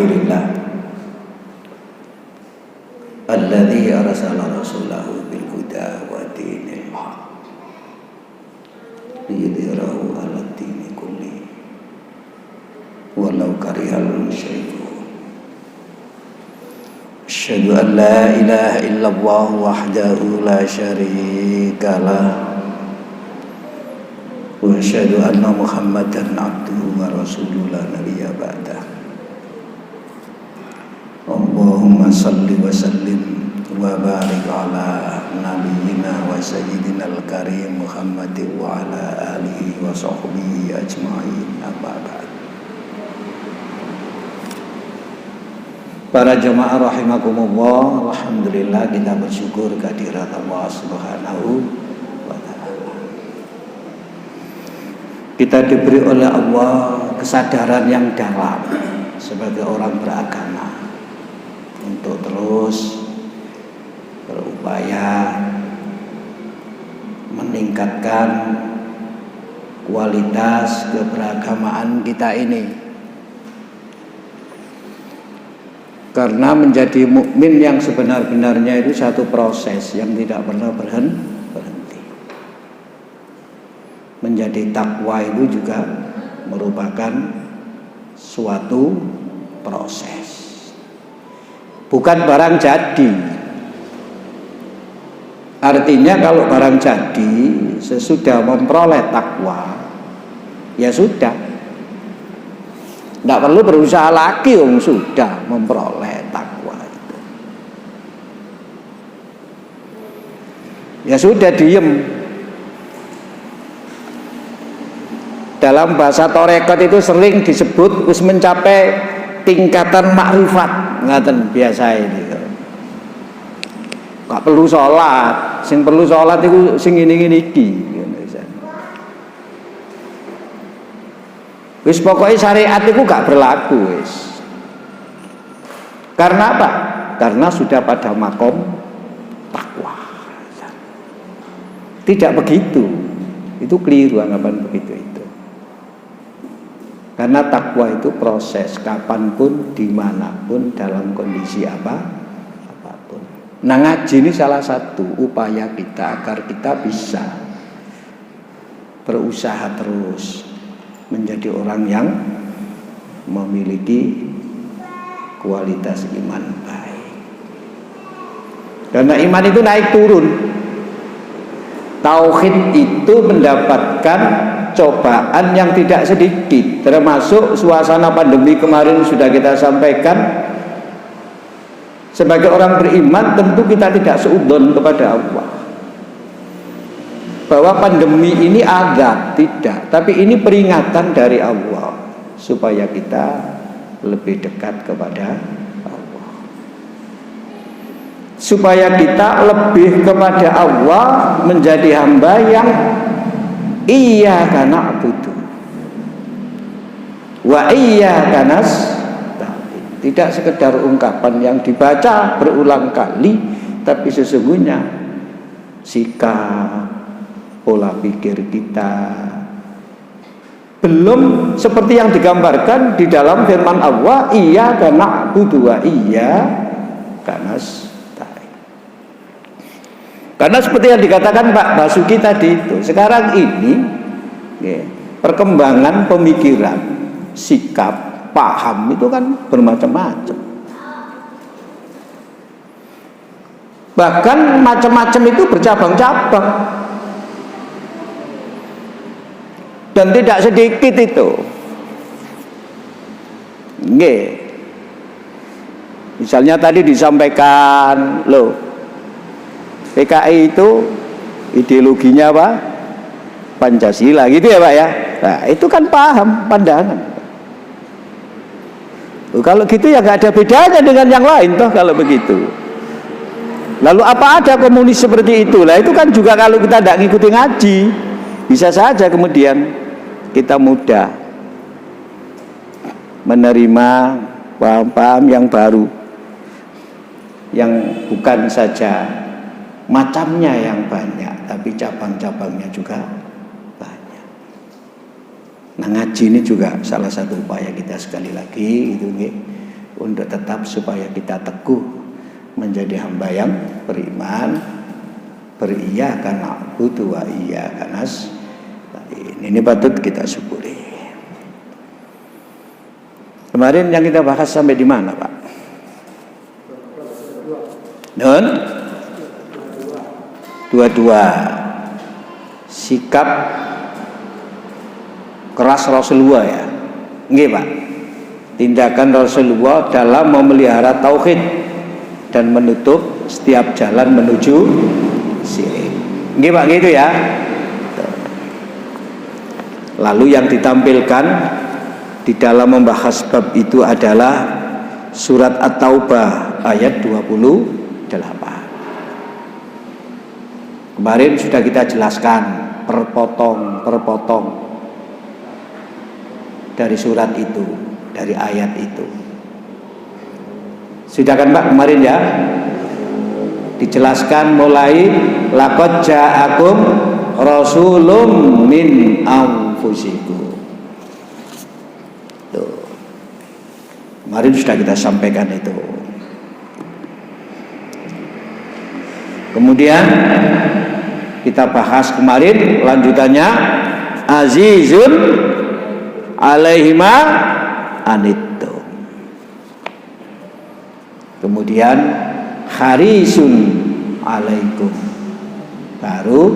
Alhamdulillah alladzi arsala rasulahu bil huda wa dinil haq liyudhhirahu 'ala dini kulli walau karihal musyrikun. Asyhadu an la ilaha illallah wahdahu la syarika lah wa asyhadu anna Muhammadan abduhu wa rasuluhu la nabiyya ba'dah. Allahumma salli wa sallim wa barik ala nabiyyina wa sayyidina al-karim Muhammadin wa ala alihi wa sahbihi ajma'in. Amma ba'd. Para jemaah rahimakumullah, alhamdulillah kita bersyukur kehadirat Allah Subhanahu wa taala. Kita diberi oleh Allah kesadaran yang dalam sebagai orang beragama untuk terus berupaya meningkatkan kualitas keberagamaan kita ini. Karena menjadi mukmin yang sebenar-benarnya itu satu proses yang tidak pernah berhenti. Menjadi takwa itu juga merupakan suatu proses. Bukan barang jadi. Artinya kalau barang jadi sesudah memperoleh takwa, ya sudah. Tidak perlu berusaha lagi, sudah memperoleh takwa itu. Ya sudah, diem. Dalam bahasa tarekat itu sering disebut wis mencapai tingkatan makrifat, ngaten biasa ini. Gak perlu sholat, sing perlu sholat itu sing ini iki. Wis pokoknya syariat itu gak berlaku wis. Karena apa? Karena sudah pada makom takwa. Tidak begitu. Itu keliru anggapan begitu itu. Karena takwa itu proses kapanpun, dimanapun, dalam kondisi apapun. Nah, ngaji ini salah satu upaya kita agar kita bisa berusaha terus menjadi orang yang memiliki kualitas iman baik. Karena iman itu naik turun. Tauhid itu mendapatkan cobaan yang tidak sedikit, termasuk suasana pandemi kemarin sudah kita sampaikan. Sebagai orang beriman tentu kita tidak seudon kepada Allah bahwa pandemi ini azab, tidak, tapi ini peringatan dari Allah supaya kita lebih dekat kepada Allah, supaya kita lebih kepada Allah, menjadi hamba yang iyyaka na'budu wa iyyaka nasta'in. Tidak sekedar ungkapan yang dibaca berulang kali, tapi sesungguhnya sikap, pola pikir kita belum seperti yang digambarkan di dalam firman Allah, iyyaka na'budu wa iyyaka nasta'in. Karena seperti yang dikatakan Pak Basuki tadi itu, sekarang ini ya, perkembangan pemikiran, sikap, paham itu kan bermacam-macam. Bahkan macam-macam itu bercabang-cabang. Dan tidak sedikit itu. Nggih. Misalnya tadi disampaikan, loh, PKI itu ideologinya apa? Pancasila, gitu ya Pak ya. Nah, itu kan paham, pandangan. Kalau gitu ya nggak ada bedanya dengan yang lain toh kalau begitu. Lalu apa ada komunis seperti itu? Lah itu kan juga kalau kita tidak ngikuti ngaji, bisa saja kemudian kita mudah menerima paham-paham yang baru, yang bukan saja macamnya yang banyak, tapi cabang-cabangnya juga banyak. Nah, ngaji ini juga salah satu upaya kita sekali lagi itu untuk tetap supaya kita teguh menjadi hamba yang beriman, beriyyaka na'budu wa iyyaka nasta'in. Ini patut kita syukuri. Kemarin yang kita bahas sampai di mana, Pak? Nun 22. Sikap keras Rasulullah ya. Nggih, Pak. Tindakan Rasulullah dalam memelihara tauhid dan menutup setiap jalan menuju syirik. Nggih, Pak, gitu ya. Lalu yang ditampilkan di dalam membahas bab itu adalah surat At-Taubah ayat 28. Kemarin sudah kita jelaskan perpotong dari surat itu, dari ayat itu. Sudah kan, Pak, kemarin ya? Dijelaskan mulai laqad ja'akum rasulun min anfusikum. Tuh. Kemarin sudah kita sampaikan itu. Kemudian kita bahas kemarin lanjutannya azizun alaihima anittum. Kemudian harisun alaikum, baru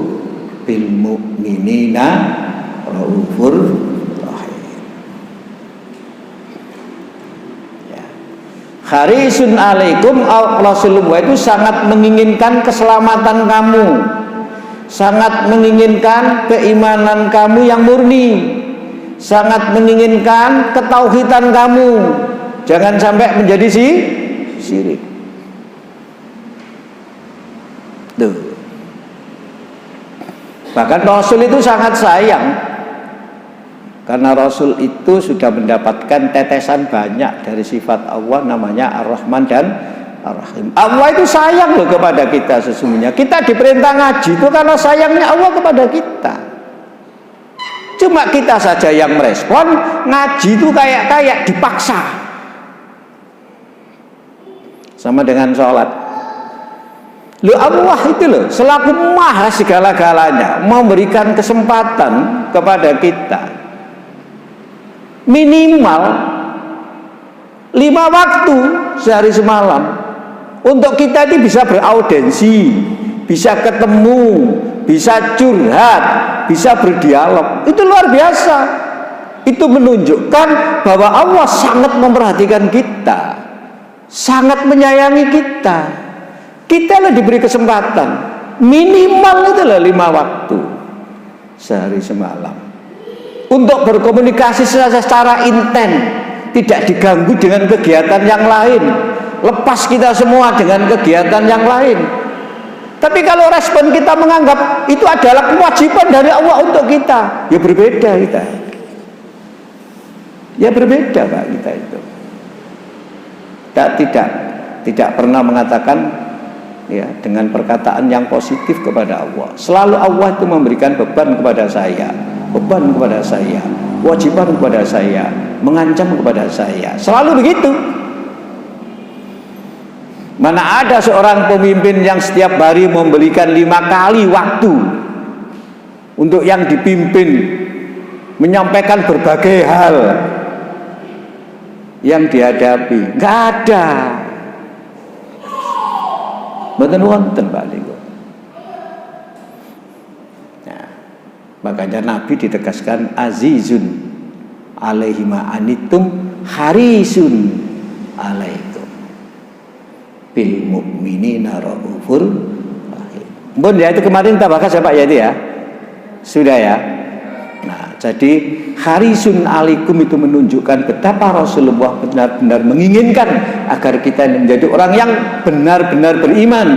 bil mu'minina raufur rahim. Ya. Harisun alaikum, Rasulullah itu sangat menginginkan keselamatan kamu, sangat menginginkan keimanan kamu yang murni, sangat menginginkan ketauhidan kamu, jangan sampai menjadi syirik. Tuh. Bahkan Rasul itu sangat sayang, karena Rasul itu sudah mendapatkan tetesan banyak dari sifat Allah, namanya Ar-Rahman dan Ar-Rahim. Allah itu sayang loh kepada kita sesungguhnya. Kita diperintah ngaji itu karena sayangnya Allah kepada kita. Cuma kita saja yang merespon, ngaji itu kayak dipaksa. Sama dengan sholat. Loh, Allah itu loh selaku maha segala-galanya memberikan kesempatan kepada kita minimal 5 waktu sehari semalam untuk kita ini bisa beraudensi, bisa ketemu, bisa curhat, bisa berdialog. Itu luar biasa. Itu menunjukkan bahwa Allah sangat memperhatikan kita, sangat menyayangi kita. Kita lah diberi kesempatan minimal itu lah 5 waktu sehari semalam untuk berkomunikasi secara intens, tidak diganggu dengan kegiatan yang lain, lepas kita semua dengan kegiatan yang lain. Tapi kalau respon kita menganggap itu adalah kewajiban dari Allah untuk kita, ya berbeda kita. Ya berbeda, Pak, kita itu. Tidak pernah mengatakan ya dengan perkataan yang positif kepada Allah. Selalu Allah itu memberikan beban kepada saya, kewajiban kepada saya, mengancam kepada saya. Selalu begitu. Mana ada seorang pemimpin yang setiap hari memberikan 5 kali waktu untuk yang dipimpin menyampaikan berbagai hal yang dihadapi? Nggak ada. Mboten wonten, Pak Lego. Nah, makanya Nabi ditegaskan azizun alaihima anittum harisun alaikum bil mu'minina raufur rahim. Mbon ya, itu kemarin kita bahas ya, Pak, ya itu ya. Sudah ya. Nah, jadi harisun alaikum itu menunjukkan betapa Rasulullah benar-benar menginginkan agar kita menjadi orang yang benar-benar beriman,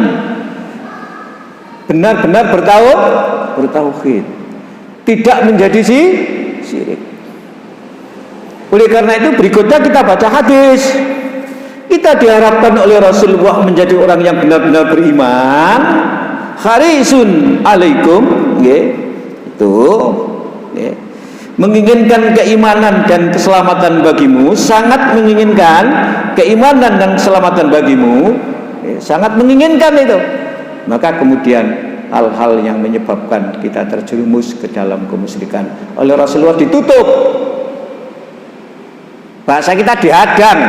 benar-benar bertauhid, tidak menjadi syirik. Oleh karena itu berikutnya kita baca hadis. Kita diharapkan oleh Rasulullah menjadi orang yang benar-benar beriman. Harisun alaikum, itu menginginkan keimanan dan keselamatan bagimu, sangat menginginkan keimanan dan keselamatan bagimu, sangat menginginkan itu, maka kemudian hal-hal yang menyebabkan kita terjerumus ke dalam kemusyrikan oleh Rasulullah ditutup, bahasa kita dihadang.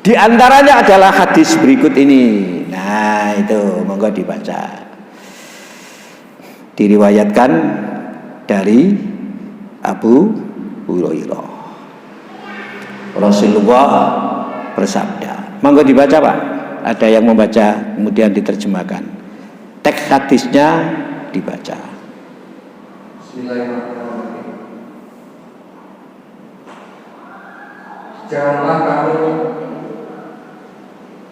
Di antaranya adalah hadis berikut ini. Nah, itu monggo dibaca. Diriwayatkan dari Abu Hurairah. Rasulullah bersabda. Monggo dibaca, Pak. Ada yang membaca kemudian diterjemahkan. Teks hadisnya dibaca. Bismillahirrahmanirrahim.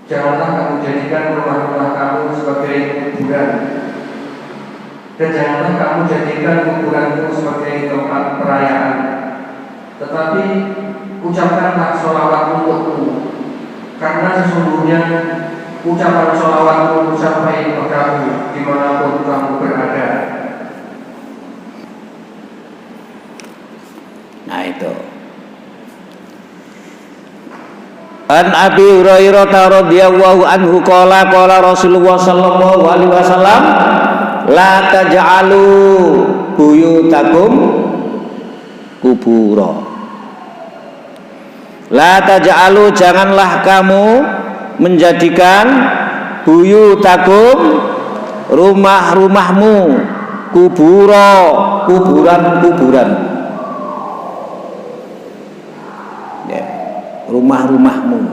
Janganlah kamu jadikan rumah-rumah kamu sebagai kuburan, dan janganlah kamu jadikan kuburanmu sebagai tempat perayaan. Tetapi ucapkanlah sholawat untukku, karena sesungguhnya ucapan sholawatmu sampai kepadamu dimanapun kamu berada. Nah itu. An Abi Hurairah radhiyallahu anhu qala Rasulullah sallallahu alaihi wasallam la taj'alu buyutakum kubura. La taj'alu, janganlah kamu menjadikan buyutakum rumah-rumahmu kubura, kuburan-kuburan. Rumah-rumahmu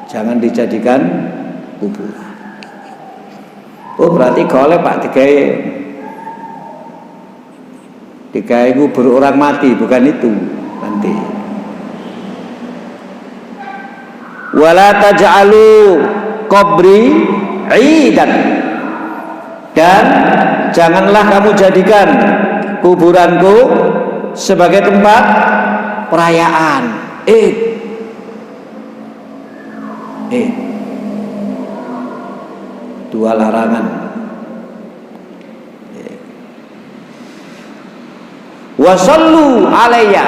jangan dijadikan kuburan. Oh, berarti golek Pak digawe kubur orang mati, bukan itu nanti. Wala taj'alu qabri 'idan, dan janganlah kamu jadikan kuburanku sebagai tempat perayaan. Dua larangan. Wasallu alayya,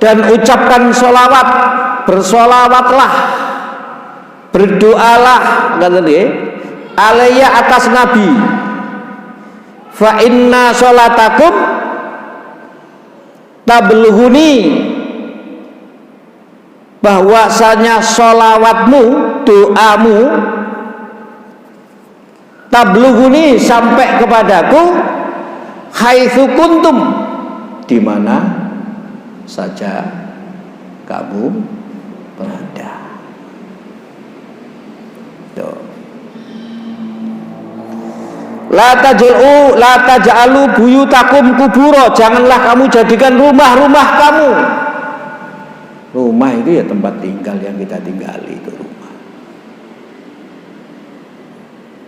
dan ucapkan sholawat, bersolawatlah, berdoalah, kata dia, alayya atas Nabi. Fa inna sholatakum tablughuni, bahwasanya sholawatmu, doamu, tablughuni, sampai kepadaku, haitsu kuntum, di mana saja kamu berada. La taj'alu buyutakum kubura, janganlah kamu jadikan rumah-rumah kamu. Rumah itu ya tempat tinggal yang kita tinggali, itu rumah.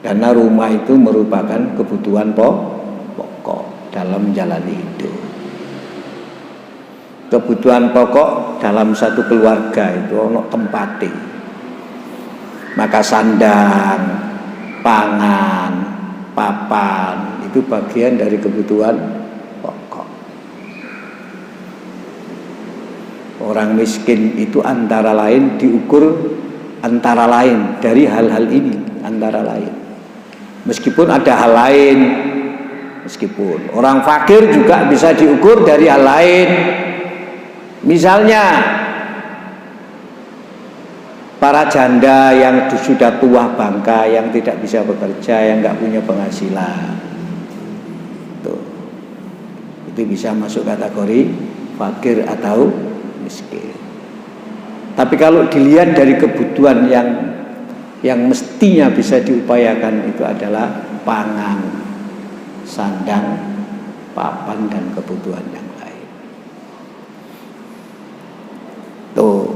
Karena rumah itu merupakan kebutuhan pokok dalam menjalani hidup. Kebutuhan pokok dalam satu keluarga itu ono tempati. Maka sandang, pangan, papan itu bagian dari kebutuhan pokok. Orang miskin itu antara lain diukur antara lain dari hal-hal ini, antara lain. Meskipun ada hal lain, meskipun orang fakir juga bisa diukur dari hal lain. Misalnya para janda yang sudah tua bangka, yang tidak bisa bekerja, yang nggak punya penghasilan, tuh, itu bisa masuk kategori fakir atau miskin. Tapi kalau dilihat dari kebutuhan yang mestinya bisa diupayakan, itu adalah pangan, sandang, papan, dan kebutuhan yang lain. Tuh.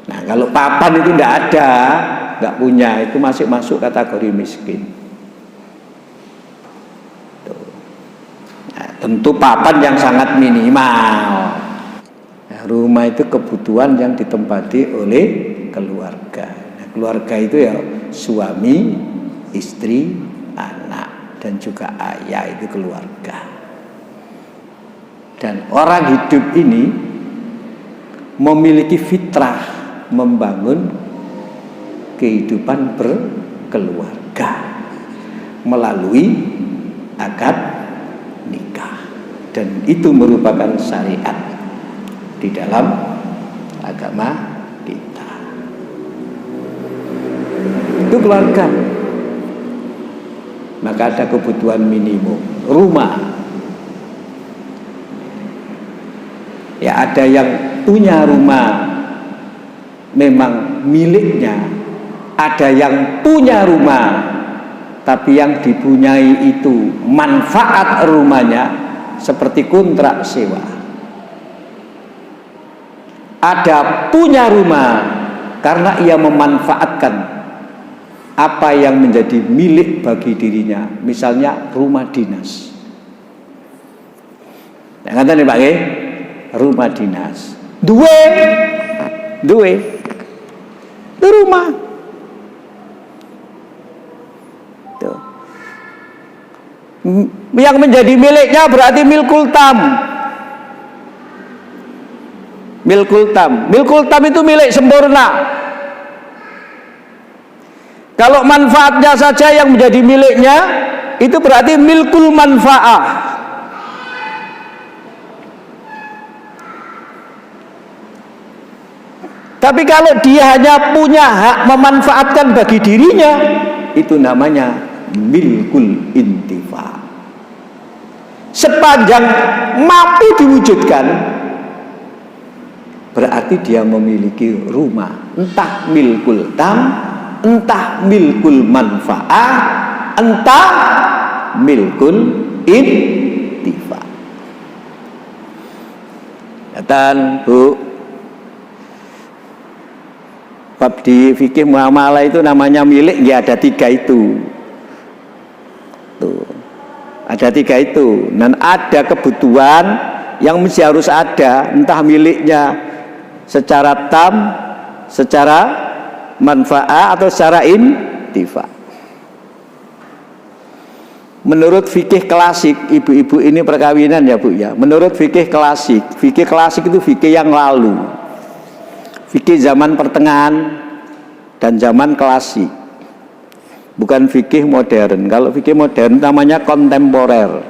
Nah, kalau papan itu tidak ada, nggak punya, itu masih masuk kategori miskin. Tuh. Nah, tentu papan yang sangat minimal. Nah, rumah itu kebutuhan yang ditempati oleh keluarga. Nah, keluarga itu ya suami, istri, anak, dan juga ayah, itu keluarga. Dan orang hidup ini memiliki fitrah membangun kehidupan berkeluarga melalui akad nikah, dan itu merupakan syariat di dalam agama kita. Itu keluarga. Maka ada kebutuhan minimum rumah. Ya, ada yang punya rumah memang miliknya, ada yang punya rumah tapi yang dipunyai itu manfaat rumahnya seperti kontrak sewa. Ada punya rumah karena ia memanfaatkan apa yang menjadi milik bagi dirinya, misalnya rumah dinas. Yang kata nih Pak G, rumah dinas. Duwe itu rumah. Tuh. Yang menjadi miliknya berarti milkul tam. Milkul tam itu milik sempurna. Kalau manfaatnya saja yang menjadi miliknya, itu berarti milkul manfaah. Tapi kalau dia hanya punya hak memanfaatkan bagi dirinya, itu namanya milkul intifa. Sepanjang mampu diwujudkan, berarti dia memiliki rumah, entah milkul tam, entah milkul manfaah, entah milkul intifa. Dan Bu, bab di fikih muamalah itu namanya milik, ya ada 3 itu. Tuh. Ada 3 itu. Dan ada kebutuhan yang mesti harus ada, entah miliknya secara tam, secara manfaat, atau secara intifa. Menurut fikih klasik, ibu-ibu ini perkawinan ya Bu ya. Menurut fikih klasik itu fikih yang lalu. Fikih zaman pertengahan dan zaman klasik, bukan fikih modern. Kalau fikih modern namanya kontemporer.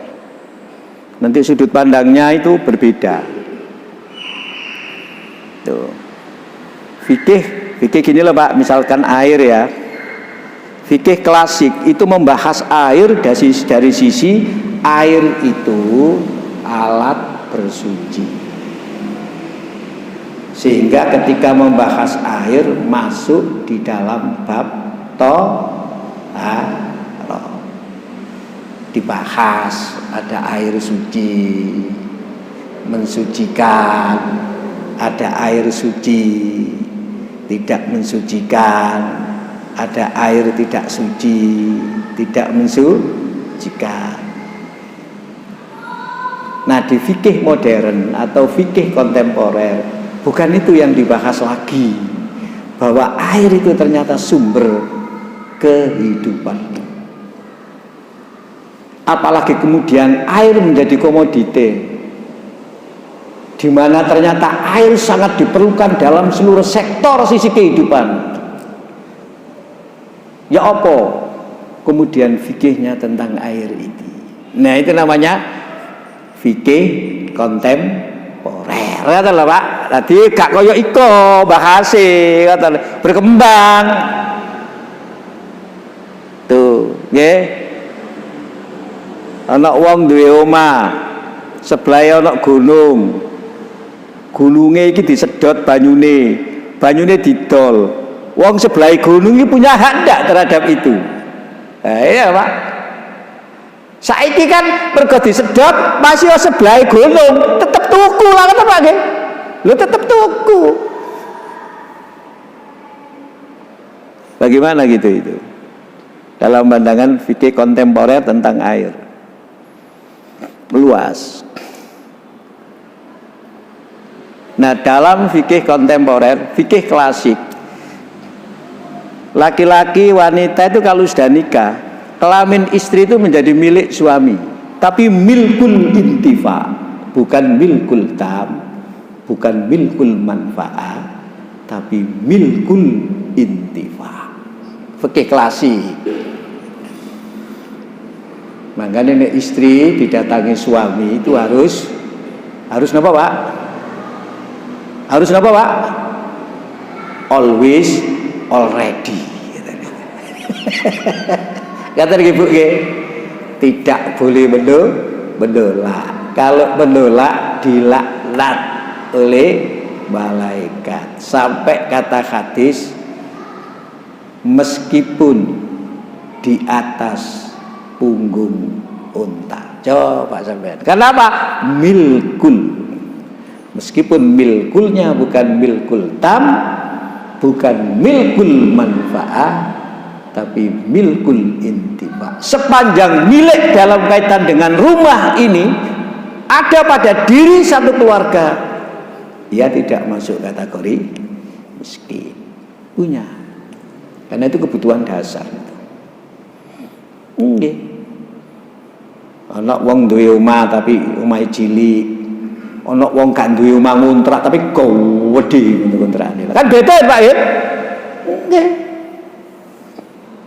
Nanti sudut pandangnya itu berbeda. Tuh. Fikih gini loh Pak, misalkan air ya. Fikih klasik itu membahas air dari sisi air itu alat bersuci. Sehingga ketika membahas air masuk di dalam bab thaharah. Dibahas ada air suci, mensucikan, ada air suci, tidak mensucikan, ada air tidak suci, tidak mensucikan. Nah, di fikih modern atau fikih kontemporer bukan itu yang dibahas lagi, bahwa air itu ternyata sumber kehidupan. Apalagi kemudian air menjadi komoditi, di mana ternyata air sangat diperlukan dalam seluruh sektor sisi kehidupan. Ya apa? Kemudian fikihnya tentang air itu. Nah, itu namanya fikih kontemporer. Kata lah Pak, tadi gak koyo iko bahase, kata berkembang. Tuh, nggih. Ana wong duwe omah, sebelahe ana gunung. Gununge iki disedot banyune didol. Wong sebelah gunung iki punya hak ndak terhadap itu? Iya Pak. Saiki kan mergo disedot masih sebelah gunung, tetep tuku lah kata Pak nggih. Lho tetep tuku. Bagaimana gitu itu? Dalam pandangan fikih kontemporer tentang air. Luas. Nah, dalam fikih kontemporer, fikih klasik, Laki-laki, wanita itu kalau sudah nikah, kelamin istri itu menjadi milik suami, tapi milkul intifa, bukan milkul tam, bukan milkul manfaat, tapi milkul intifa. Fikih klasik. Makanya nek istri didatangi suami itu harus napa, Pak? Harus napa, Pak? Always already. Kata Ibu nggih, tidak boleh menolak. Kalau menolak dilaknat oleh malaikat. Sampai kata hadis, meskipun di atas punggung unta. Coba sampean. Kenapa? Milkul. Meskipun milkulnya bukan milkul tam, bukan milkul manfaat, tapi milkul intifa. Sepanjang milik dalam kaitan dengan rumah ini ada pada diri satu keluarga, ia tidak masuk kategori miskin. Punya. Karena itu kebutuhan dasar. Nggih. Ana wong duwe omah tapi omahe cilik. Ana wong gak duwe omah ngontrak tapi gede kontrakane. Kan beda Pak ya? Nggih.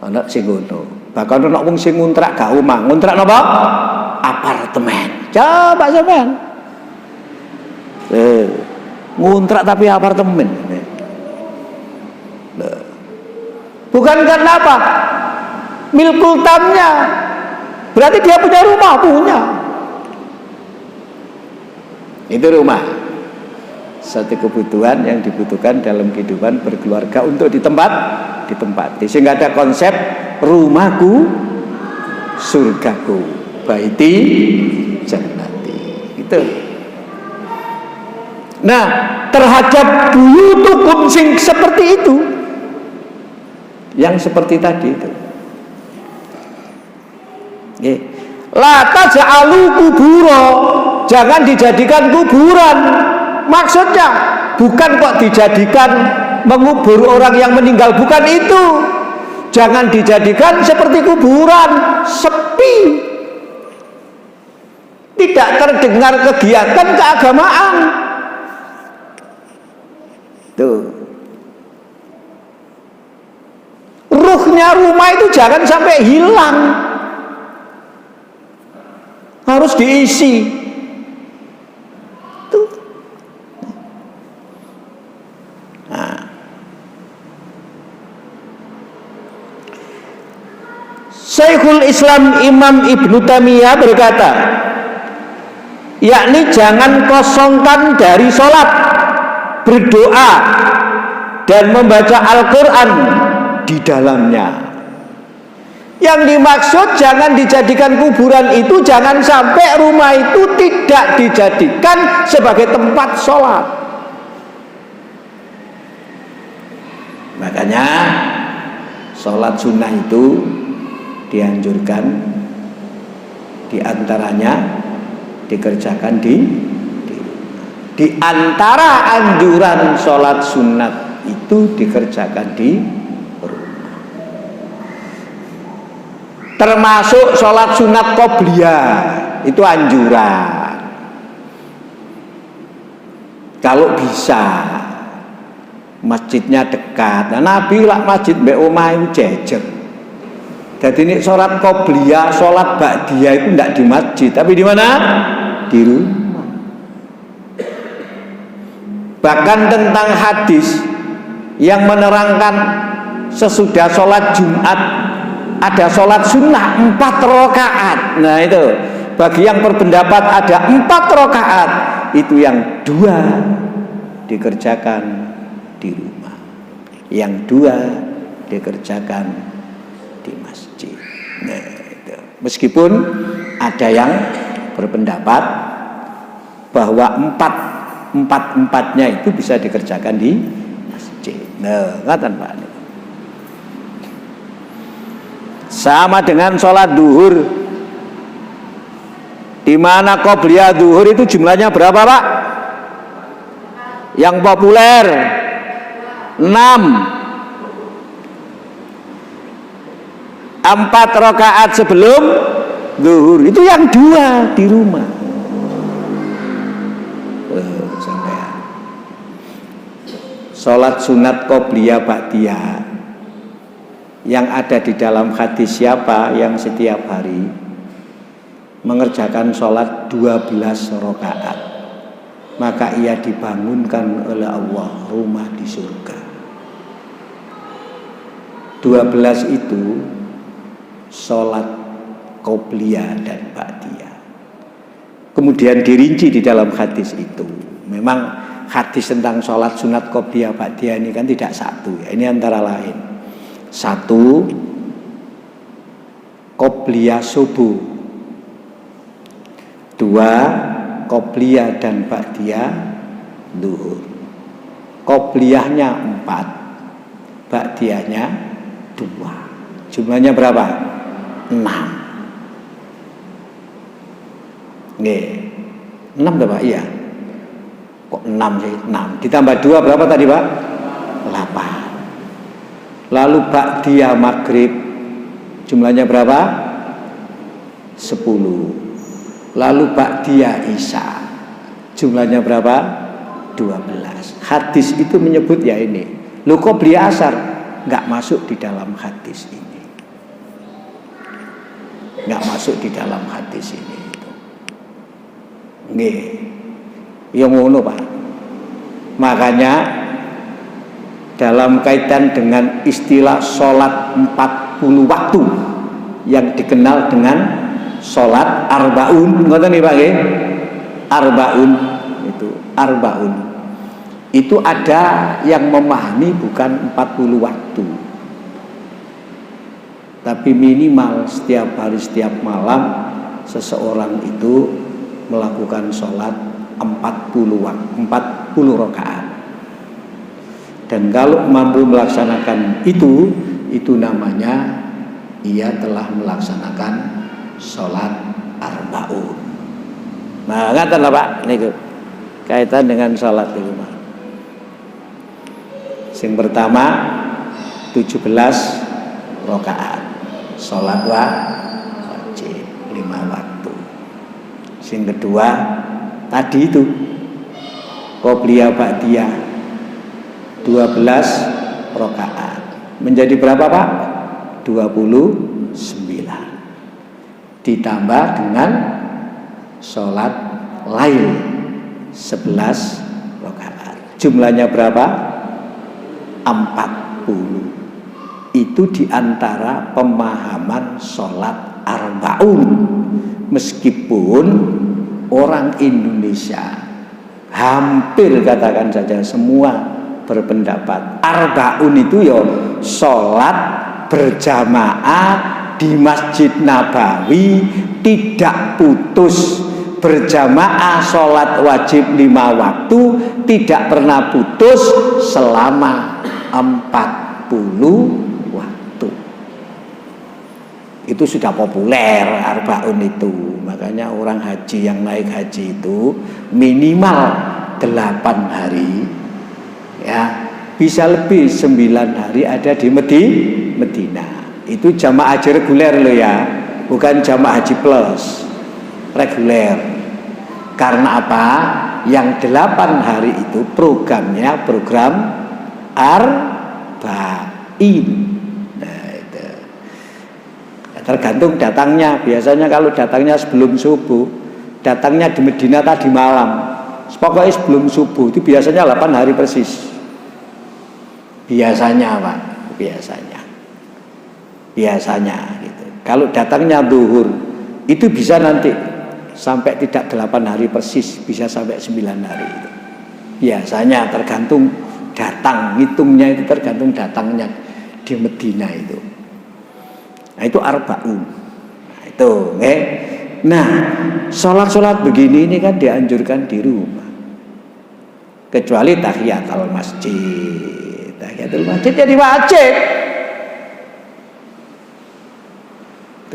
Ana sing ngono. Bahkan ana wong sing ngontrak gak omah, ngontrak napa? Apartemen. Coba sampean. Ngontrak tapi apartemen. Bukan karena apa? Milkul tamnya. Berarti dia punya rumah, punya. Itu rumah. Satu kebutuhan yang dibutuhkan dalam kehidupan berkeluarga untuk ditempati. Sehingga ada konsep rumahku, surgaku, baiti jannati. Gitu. Nah, terhadap buyutukum sing seperti itu, yang seperti tadi itu, la taj'alu kubura, jangan dijadikan kuburan. Maksudnya bukan kok dijadikan mengubur orang yang meninggal, bukan itu. Jangan dijadikan seperti kuburan, sepi, tidak terdengar kegiatan keagamaan. Tuh, ruhnya rumah itu jangan sampai hilang, harus diisi. Tuh. Nah. Syekhul Islam Imam Ibnu Taimiyah berkata, yakni jangan kosongkan dari sholat, berdoa dan membaca Al-Quran di dalamnya. Yang dimaksud jangan dijadikan kuburan itu, jangan sampai rumah itu tidak dijadikan sebagai tempat sholat. Makanya sholat sunnah itu dianjurkan, diantaranya dikerjakan di antara anjuran sholat sunat itu dikerjakan di rumah. Termasuk sholat sunat qobliyah itu anjuran. Kalau bisa, masjidnya dekat. Nah, Nabi lah masjid mbek omah itu jejer. Jadi ini sholat qobliyah, sholat ba'diyah itu tidak di masjid, tapi di mana? Di rumah. Bahkan tentang hadis yang menerangkan sesudah sholat Jumat ada sholat sunnah 4 rakaat. Nah itu bagi yang berpendapat ada 4 rakaat, itu yang 2 dikerjakan di rumah, yang 2 dikerjakan di masjid. Nah itu. Meskipun ada yang berpendapat bahwa empat-empatnya itu bisa dikerjakan di masjid. Nah, ngatan Pak. Sama dengan sholat duhur, di mana qobliyah duhur itu jumlahnya berapa Pak? Yang populer 6. 4 rakaat sebelum zuhur. Itu yang 2 di rumah. Sampai sholat sunat qobliyah ba'diyah yang ada di dalam hadis, siapa yang setiap hari mengerjakan sholat 12 rakaat, maka ia dibangunkan oleh Allah rumah di surga. 12 itu sholat qobliyah dan ba'diyah. Kemudian dirinci di dalam hadis itu. Memang hadis tentang sholat sunat qobliyah ba'diyah ini kan tidak satu ya. Ini antara lain. 1, qobliyah subuh. 2, qobliyah dan ba'diyah zuhur. Qobliyahnya 4, ba'diyahnya 2. Jumlahnya berapa? 6. Nih, 6 tuh Pak? Iya. Kok 6 sih? 6 ditambah 2 berapa tadi Pak? 8. Lalu ba'diyah maghrib jumlahnya berapa? 10. Lalu ba'diyah isya jumlahnya berapa? 12. Hadis itu menyebut ya ini. Lu qobliyah asar nggak masuk di dalam hadis ini. Nggak masuk di dalam hadis ini. Nggih. Ya ngono Pak. Makanya dalam kaitan dengan istilah sholat 40 waktu yang dikenal dengan sholat arbaun, ngoten nih Pak nggih? Arbaun itu ada yang memahami bukan 40 waktu, tapi minimal setiap hari setiap malam seseorang itu melakukan sholat 40 rakaat. Dan kalau mampu melaksanakan itu namanya ia telah melaksanakan sholat arbaun. Nah, ngaten lah Pak niku kaitan dengan sholat di rumah. Sing pertama 17 rakaat sholat wajib 5 waktu. Sing kedua tadi itu qobliyah ba'diyah 12 rakaat. Menjadi berapa Pak? 29. Ditambah dengan sholat lail 11 rakaat. Jumlahnya berapa? 40. Itu diantara pemahaman sholat arbaun. Meskipun orang Indonesia hampir katakan saja semua berpendapat arbaun itu ya sholat berjamaah di Masjid Nabawi, tidak putus, berjamaah sholat wajib 5 waktu, tidak pernah putus selama 40 waktu. Itu sudah populer arbaun itu. Makanya orang haji yang naik haji itu minimal 8 hari, ya bisa lebih 9 hari ada di Medina. Itu jamaah haji reguler loh ya, bukan jamaah haji plus, reguler. Karena apa? Yang 8 hari itu programnya program arba'in. Tergantung datangnya. Biasanya kalau datangnya sebelum subuh, datangnya di Medina tadi malam, pokoknya sebelum subuh itu biasanya 8 hari persis. Biasanya Pak, biasanya gitu. Kalau datangnya zuhur itu bisa nanti sampai tidak 8 hari persis, bisa sampai 9 hari itu. Biasanya tergantung datang, ngitungnya itu tergantung datangnya di Medina itu. Nah itu arbaun. Nah itu, Nah, sholat begini ini kan dianjurkan di rumah. Kecuali tahiyatul masjid. Tahiyatul masjid jadi wajib.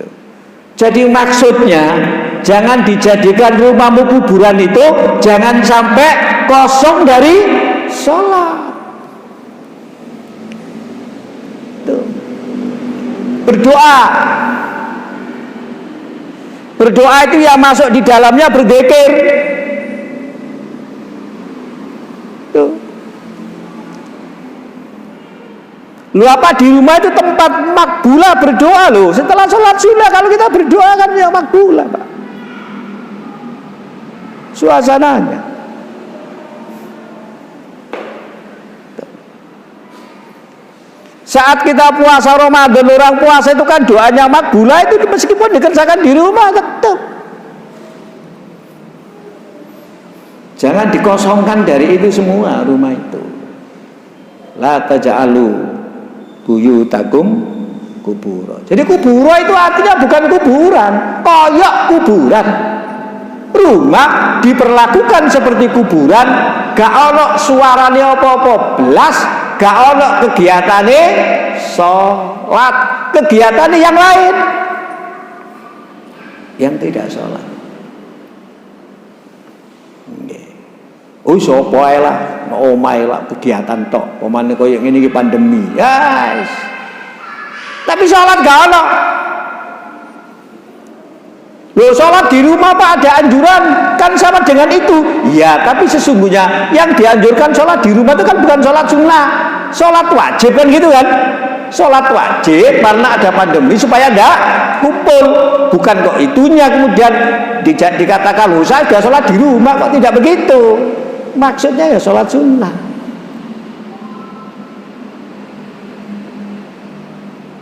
Tuh. Jadi maksudnya jangan dijadikan rumahmu kuburan itu, jangan sampai kosong dari sholat. berdoa. Berdoa itu yang masuk di dalamnya berzikir. Tuh. Lu apa di rumah itu tempat makbulah berdoa loh. Setelah sholat sunnah kalau kita berdoa kan yang makbulah, Pak. Suasananya. Saat kita puasa Ramadan, orang puasa itu kan doanya makbulah itu meskipun dikerjakan di rumah tetap. Jangan dikosongkan dari itu semua rumah itu. La taj'alu buyutakum kubura. Jadi kubura itu artinya bukan kuburan, koyok kuburan. Rumah diperlakukan seperti kuburan, gak ono suarane apa-apa belas, gak ono kegiatane sholat, kegiatane yang lain yang tidak sholat. Oh sapa ae lah, omahe lah kegiatan tok, pemane koyo ngene iki pandemi. Yes. Tapi sholat gak ono. Loh, sholat di rumah Pak ada anjuran kan sama dengan itu. Ya, tapi sesungguhnya yang dianjurkan sholat di rumah itu kan bukan sholat sunnah, sholat wajib kan gitu kan. Sholat wajib karena ada pandemi supaya enggak kumpul. Bukan kok itunya kemudian dikatakan loh saya sudah sholat di rumah kok tidak begitu. Maksudnya ya sholat sunnah.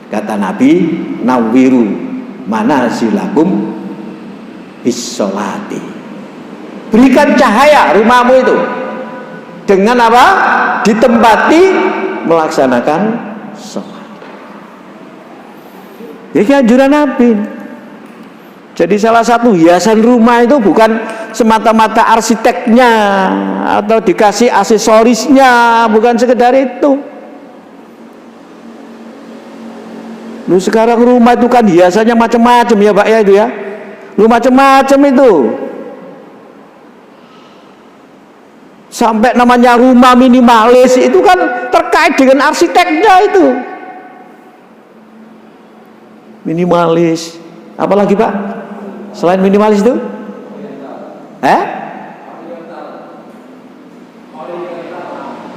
Kata Nabi, nawiru manasilakum bis-sholati. Berikan cahaya rumahmu itu dengan apa? Ditempati melaksanakan sholat. Ini anjuran Nabi. Jadi salah satu hiasan rumah itu bukan semata-mata arsiteknya atau dikasih aksesorisnya, bukan sekedar itu. Lu sekarang rumah itu kan hiasannya macam-macam ya Pak ya itu ya. Lu macam-macam itu. Sampai namanya rumah minimalis itu kan terkait dengan arsiteknya itu. Minimalis. Apalagi Pak? Selain minimalis itu?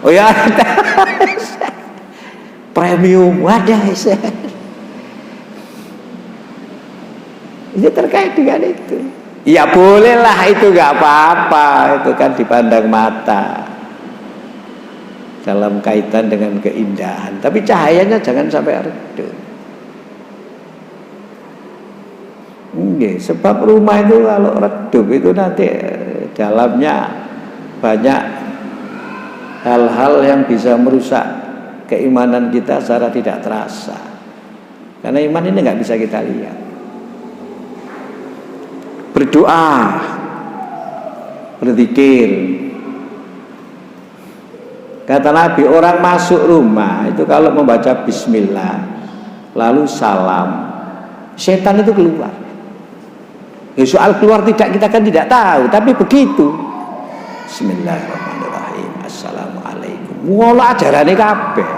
Oh ya. Premium wadah. Ini terkait dengan itu. Ya bolehlah itu gak apa-apa, itu kan dipandang mata dalam kaitan dengan keindahan. Tapi cahayanya jangan sampai redup. Sebab rumah itu kalau redup itu nanti dalamnya banyak hal-hal yang bisa merusak keimanan kita secara tidak terasa. Karena iman ini nggak bisa kita lihat. Berdoa, berzikir. Kata Nabi, orang masuk rumah itu kalau membaca bismillah lalu salam, setan itu keluar. Ya, soal keluar tidak kita kan tidak tahu, tapi begitu. Bismillahirrahmanirrahim. Assalamualaikum. Ngolah ajarane kabeh.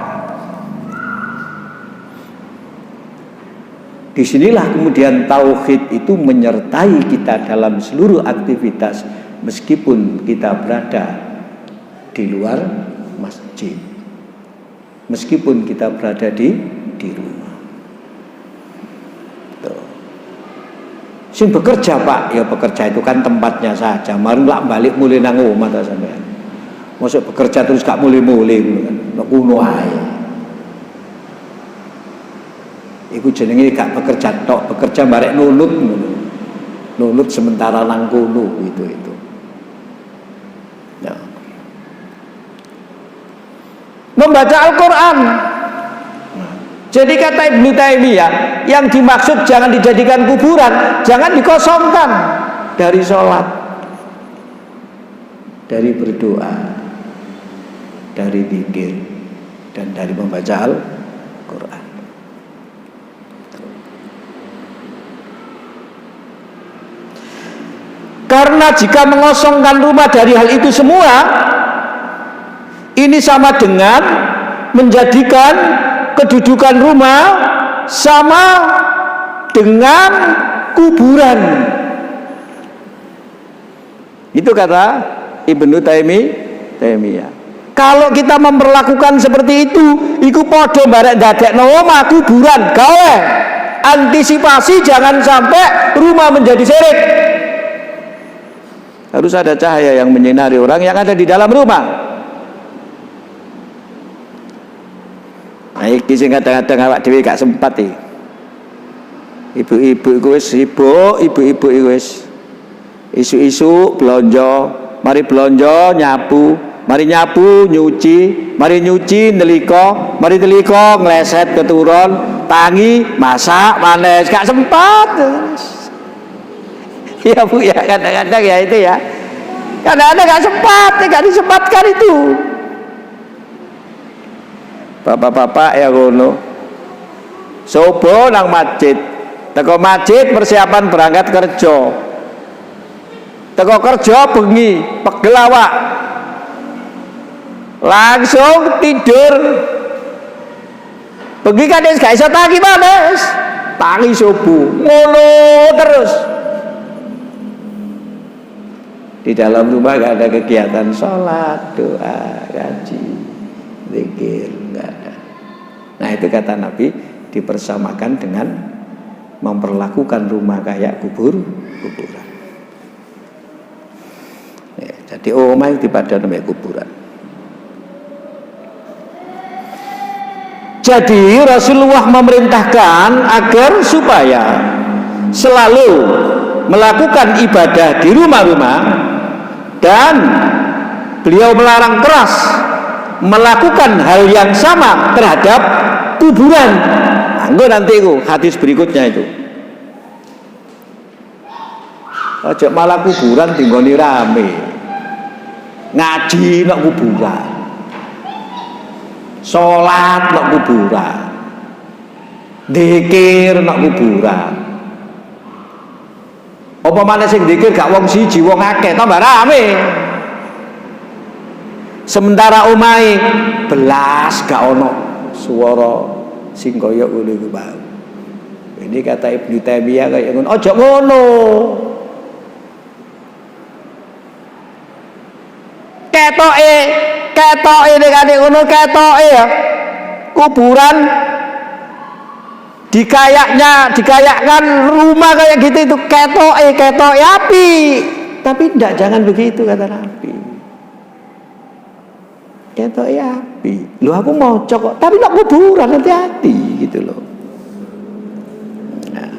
Disinilah kemudian tauhid itu menyertai kita dalam seluruh aktivitas meskipun kita berada di luar masjid, meskipun kita berada di rumah. Tuh. Sing bekerja Pak, ya bekerja itu kan tempatnya saja. Mari lak balik mulai nang omah ta sampean. Mosok bekerja terus gak mulai-mulai kan. Nek kuno ae. Iku jenenge gak bekerja tok, bekerja barek nulut ngono. Nulut sementara nang kono itu. Ya. Membaca Al-Qur'an. Jadi kata Ibnu Taimiyah, yang dimaksud jangan dijadikan kuburan, jangan dikosongkan dari sholat, dari berdoa, dari zikir, dan dari membaca Al-Qur'an. Karena jika mengosongkan rumah dari hal itu semua, ini sama dengan menjadikan kedudukan rumah sama dengan kuburan. Itu kata Ibnu Taimiyah. Kalau kita memperlakukan seperti itu podo barek dadekno omah kuburan, gawe antisipasi jangan sampai rumah menjadi syirik. Harus ada cahaya yang menyinari orang yang ada di dalam rumah. Nah, iki sing kadang-kadang awak dhewe gak sempat iki. Ibu-ibu iku wis sibuk, ibu-ibu iku wis isu-isu blonjo, mari blonjo nyapu, mari nyapu nyuci, mari nyuci neliko, mari teliko ngleset keturun, tangi masak manes, gak sempat. Ya Bu ya, kadang-kadang ya itu ya, kadang-kadang gak sempat, gak disempatkan itu. Bapak-bapak ya ngono, subuh nang masjid, teko masjid persiapan berangkat kerja, teko kerja bengi pegel awak, langsung tidur. Bengi kan gak iso tangi manes, tangi subuh, ngono terus. Di dalam rumah gak ada kegiatan sholat, doa, ngaji, zikir, gak ada. Nah itu kata Nabi dipersamakan dengan memperlakukan rumah kayak kuburan. Ya, jadi omah itu pada namanya kuburan. Jadi Rasulullah memerintahkan agar supaya selalu melakukan ibadah di rumah-rumah, dan beliau melarang keras melakukan hal yang sama terhadap kuburan. Anggo nanti itu hadis berikutnya itu. Aja malah kuburan tinggoni rame. Ngaji nak kuburan. Salat nak kuburan. Zikir nak kuburan. Apa maneh sing zikir gak wong siji, wong akeh tambah rame. Sementara omahe belas gak ono swara sing kaya ngono iku, Pak. Ini kata Ibnu Taimiyah kaya ngono. Aja ngono. Ketoke nekane ngono ketoke ya. Kuburan dikayakkan rumah kayak gitu itu ketoke api. Tapi tidak, jangan begitu kata Nabi. Ketoke api. Loh aku mau kok, tapi nak kuburan hati-hati gitu loh. Nah.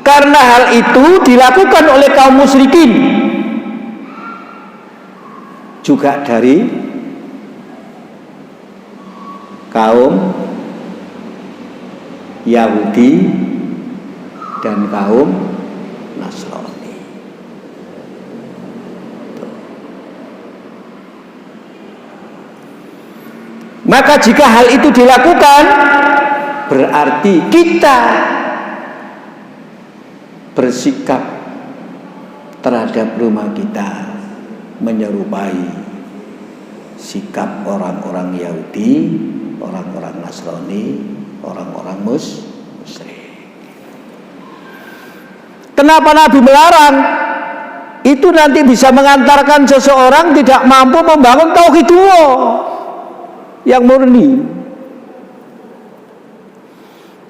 Karena hal itu dilakukan oleh kaum musyrikin, juga dari kaum Yahudi dan kaum Nasrani. Maka jika hal itu dilakukan, berarti kita bersikap terhadap rumah kita menyerupai sikap orang-orang Yahudi, orang-orang Nasrani, orang-orang musyrik. Kenapa Nabi melarang? Itu nanti bisa mengantarkan seseorang tidak mampu membangun tauhid yang murni.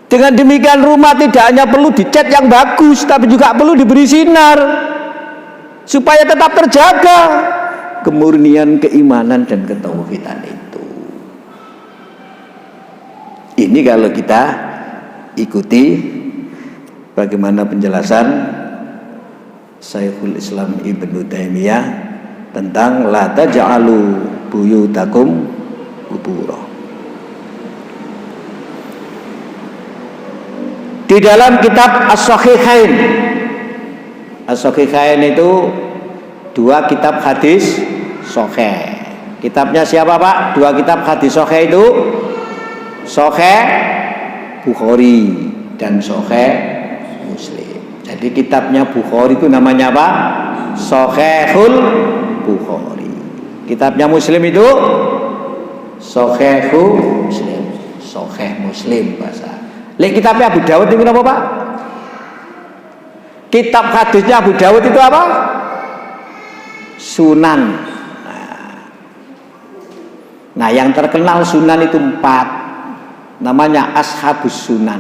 Dengan demikian rumah tidak hanya perlu dicat yang bagus, tapi juga perlu diberi sinar supaya tetap terjaga kemurnian keimanan dan ketauhidan itu. Ini kalau kita ikuti bagaimana penjelasan Syekhul Islam Ibnu Taimiyah tentang la taj'alu buyutakum qubura. Di dalam kitab As-Sahihain, As-Sahihain itu dua kitab hadis sahih. Kitabnya siapa Pak? Dua kitab hadis sahih itu Sahih Bukhari dan Sahih Muslim. Jadi kitabnya Bukhari itu namanya apa? Sahihul Bukhari. Kitabnya Muslim itu Sahihul Muslim, Sahih Muslim bahasa. Lek kitabnya Abu Dawud itu apa, Pak? Kitab hadisnya Abu Dawud itu apa? Sunan. Nah, yang terkenal Sunan itu 4. Namanya Ashabus Sunan.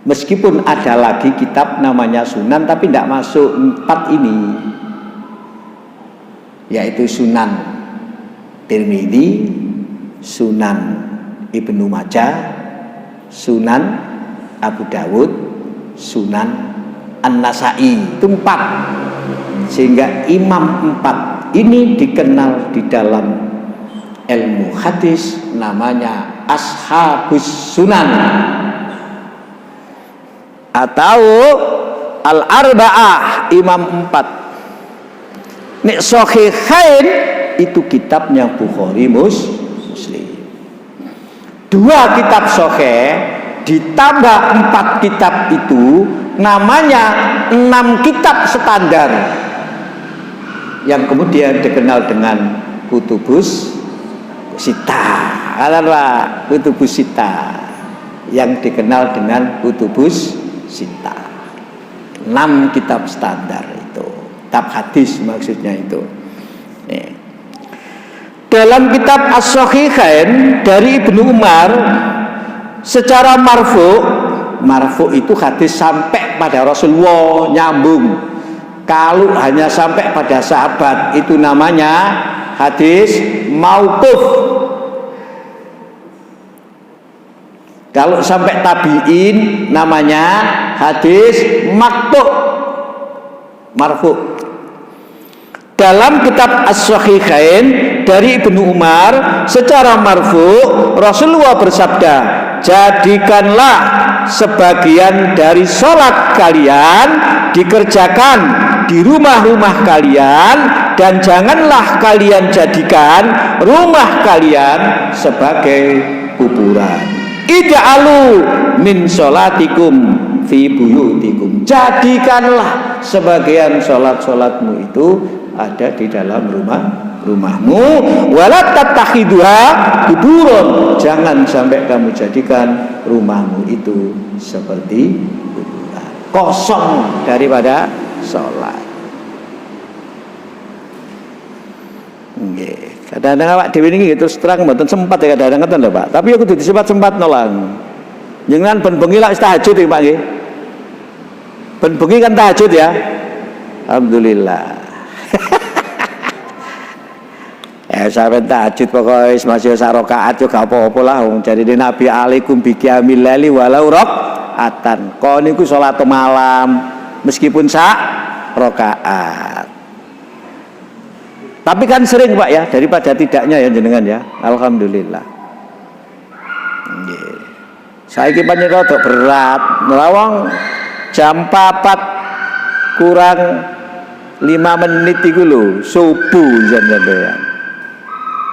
Meskipun ada lagi kitab namanya Sunan, tapi tidak masuk 4 ini, yaitu Sunan Tirmidzi, Sunan Ibnu Majah, Sunan Abu Dawud, Sunan An-Nasai. Itu 4. Sehingga imam 4 ini dikenal di dalam ilmu hadis namanya Ashabus Sunan atau Al-Arba'ah, imam 4. Nek Sahihain itu kitabnya Bukhari Muslim. 2 kitab sahih ditambah 4 kitab itu namanya 6 kitab standar yang kemudian dikenal dengan Kutubus Sita. Apa? Kutubus Sita yang dikenal dengan Kutubus Sita. 6 kitab standar itu, kitab hadis maksudnya itu. Nih. Dalam kitab As-Sahihain dari Ibnu Umar secara marfu itu hadis sampai pada Rasulullah, nyambung. Kalau hanya sampai pada sahabat itu namanya hadis mauquf. Kalau sampai tabi'in namanya hadis maqtu', marfu. Dalam kitab As-Sahihain dari Ibnu Umar secara marfu Rasulullah bersabda, jadikanlah sebagian dari sholat kalian dikerjakan di rumah-rumah kalian, dan janganlah kalian jadikan rumah kalian sebagai kuburan. Ij'alu min sholatikum fi buyutikum. Jadikanlah sebagian sholat-sholatmu itu ada di dalam rumahmu. Wala tattakhiduha kuburan. Jangan sampai kamu jadikan rumahmu itu seperti kuburan, kosong daripada sholat. Nggih. Kadang-kadang awak dhewe niki terus terang mboten sempat ya kadang-kadang ngoten lho, Pak. Tapi aku kudu sempat nolang. Jenengan ben bengi lak tahajud ya, Pak nggih. Ben bengi kan tahajud ya. Alhamdulillah. Sampai tahajud pokoknya masih sak rakaat yo gak apa-apa lah, wong jarine Nabi alaikum biqiyamil laili walau rakaatan. Kon niku salat malam meskipun sak rakaat. Tapi kan sering, Pak ya, daripada tidaknya ya jenengan ya. Alhamdulillah. Nggih. Saiki pancen rada berat. Lawang jam 4 kurang 5 menit iku lho, subuh jenengan.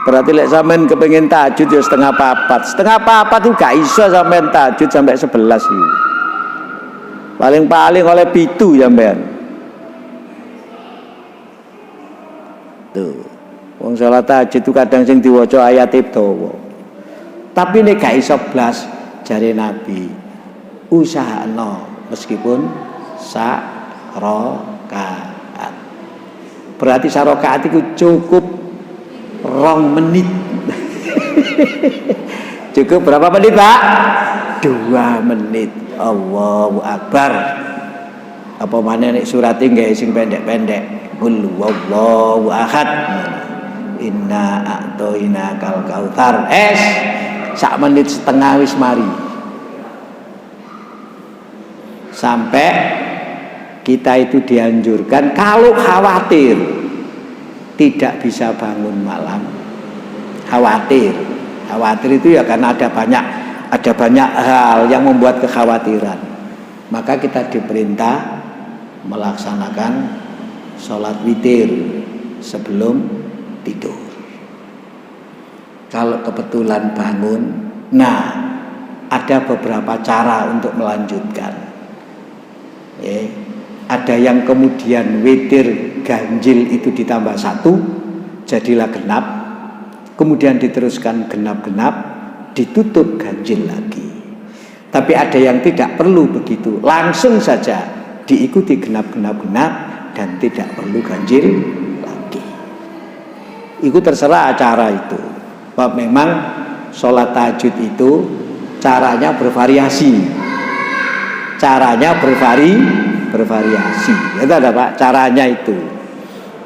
Berarti lek sampean kepengin tahajud ya setengah 4. Setengah 4 itu gak iso sampean tahajud sampai 11 iki. Paling-paling oleh 7 sampean. Tuh, wong salat tahajud itu kadang sing diwaca ayat dawa. Tapi nek gak iso blas jare Nabi, usahano meskipun sak rakaat. Berarti sak rakaat itu cukup 2 menit. Cukup berapa menit, Pak? 2 menit. Allahu Akbar. Apa maneh nek surate nggih sing pendek-pendek. Qul huwallahu ahad. Inna a'tainakal kautsar. Sak menit setengah wis mari. Sampai kita itu dianjurkan kalau khawatir tidak bisa bangun malam. Khawatir itu ya karena ada banyak hal yang membuat kekhawatiran. Maka kita diperintah melaksanakan sholat witir sebelum tidur. Kalau kebetulan bangun, nah ada beberapa cara untuk melanjutkan. Ada yang kemudian witir ganjil itu ditambah 1, jadilah genap. Kemudian diteruskan genap-genap, ditutup ganjil lagi. Tapi ada yang tidak perlu begitu, langsung saja diikuti genap-genap-genap dan tidak perlu ganjil lagi. Itu terserah acara itu. Sebab memang sholat tahajud itu caranya bervariasi. Caranya bervariasi. Itu ada Pak, caranya itu.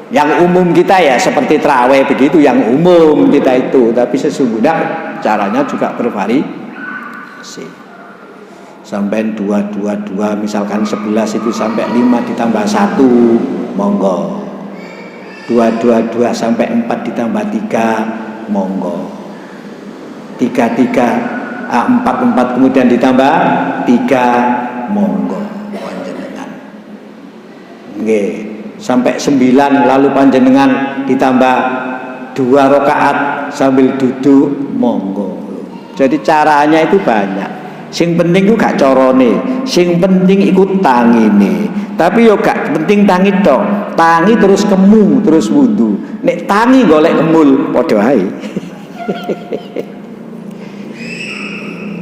Yang umum kita ya seperti terawih begitu, yang umum kita itu. Tapi sesungguhnya caranya juga bervariasi. Sampai 2, misalkan 11 itu sampai 5 ditambah 1, monggo. 2 sampai 4 ditambah 3, monggo. 4 kemudian ditambah 3, monggo panjenengan. Nggih, sampai 9 lalu panjenengan ditambah 2 rakaat sambil duduk, monggo. Jadi caranya itu banyak. Sing penting ku gak corone, sing penting ikut tangine. Tapi yo gak penting tangi tok. Tangi terus kemu, terus wudu. Nek tangi golek kemul, padha ae.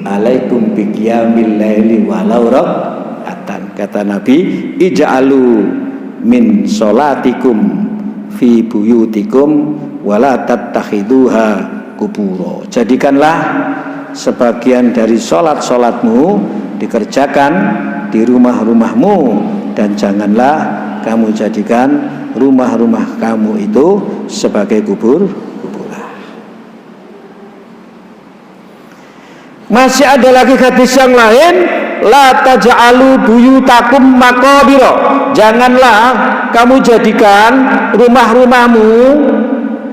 Alaikum biqiyamil laili walau rak'atan. Kata Nabi, ij'alu min sholatikum fi buyutikum wala tattakhiduha kuburo. Jadikanlah sebagian dari sholat-sholatmu dikerjakan di rumah-rumahmu, dan janganlah kamu jadikan rumah-rumah kamu itu sebagai kuburan. Masih ada lagi hadis yang lain, la taj'alu buyutakum maqabira. Janganlah kamu jadikan rumah-rumahmu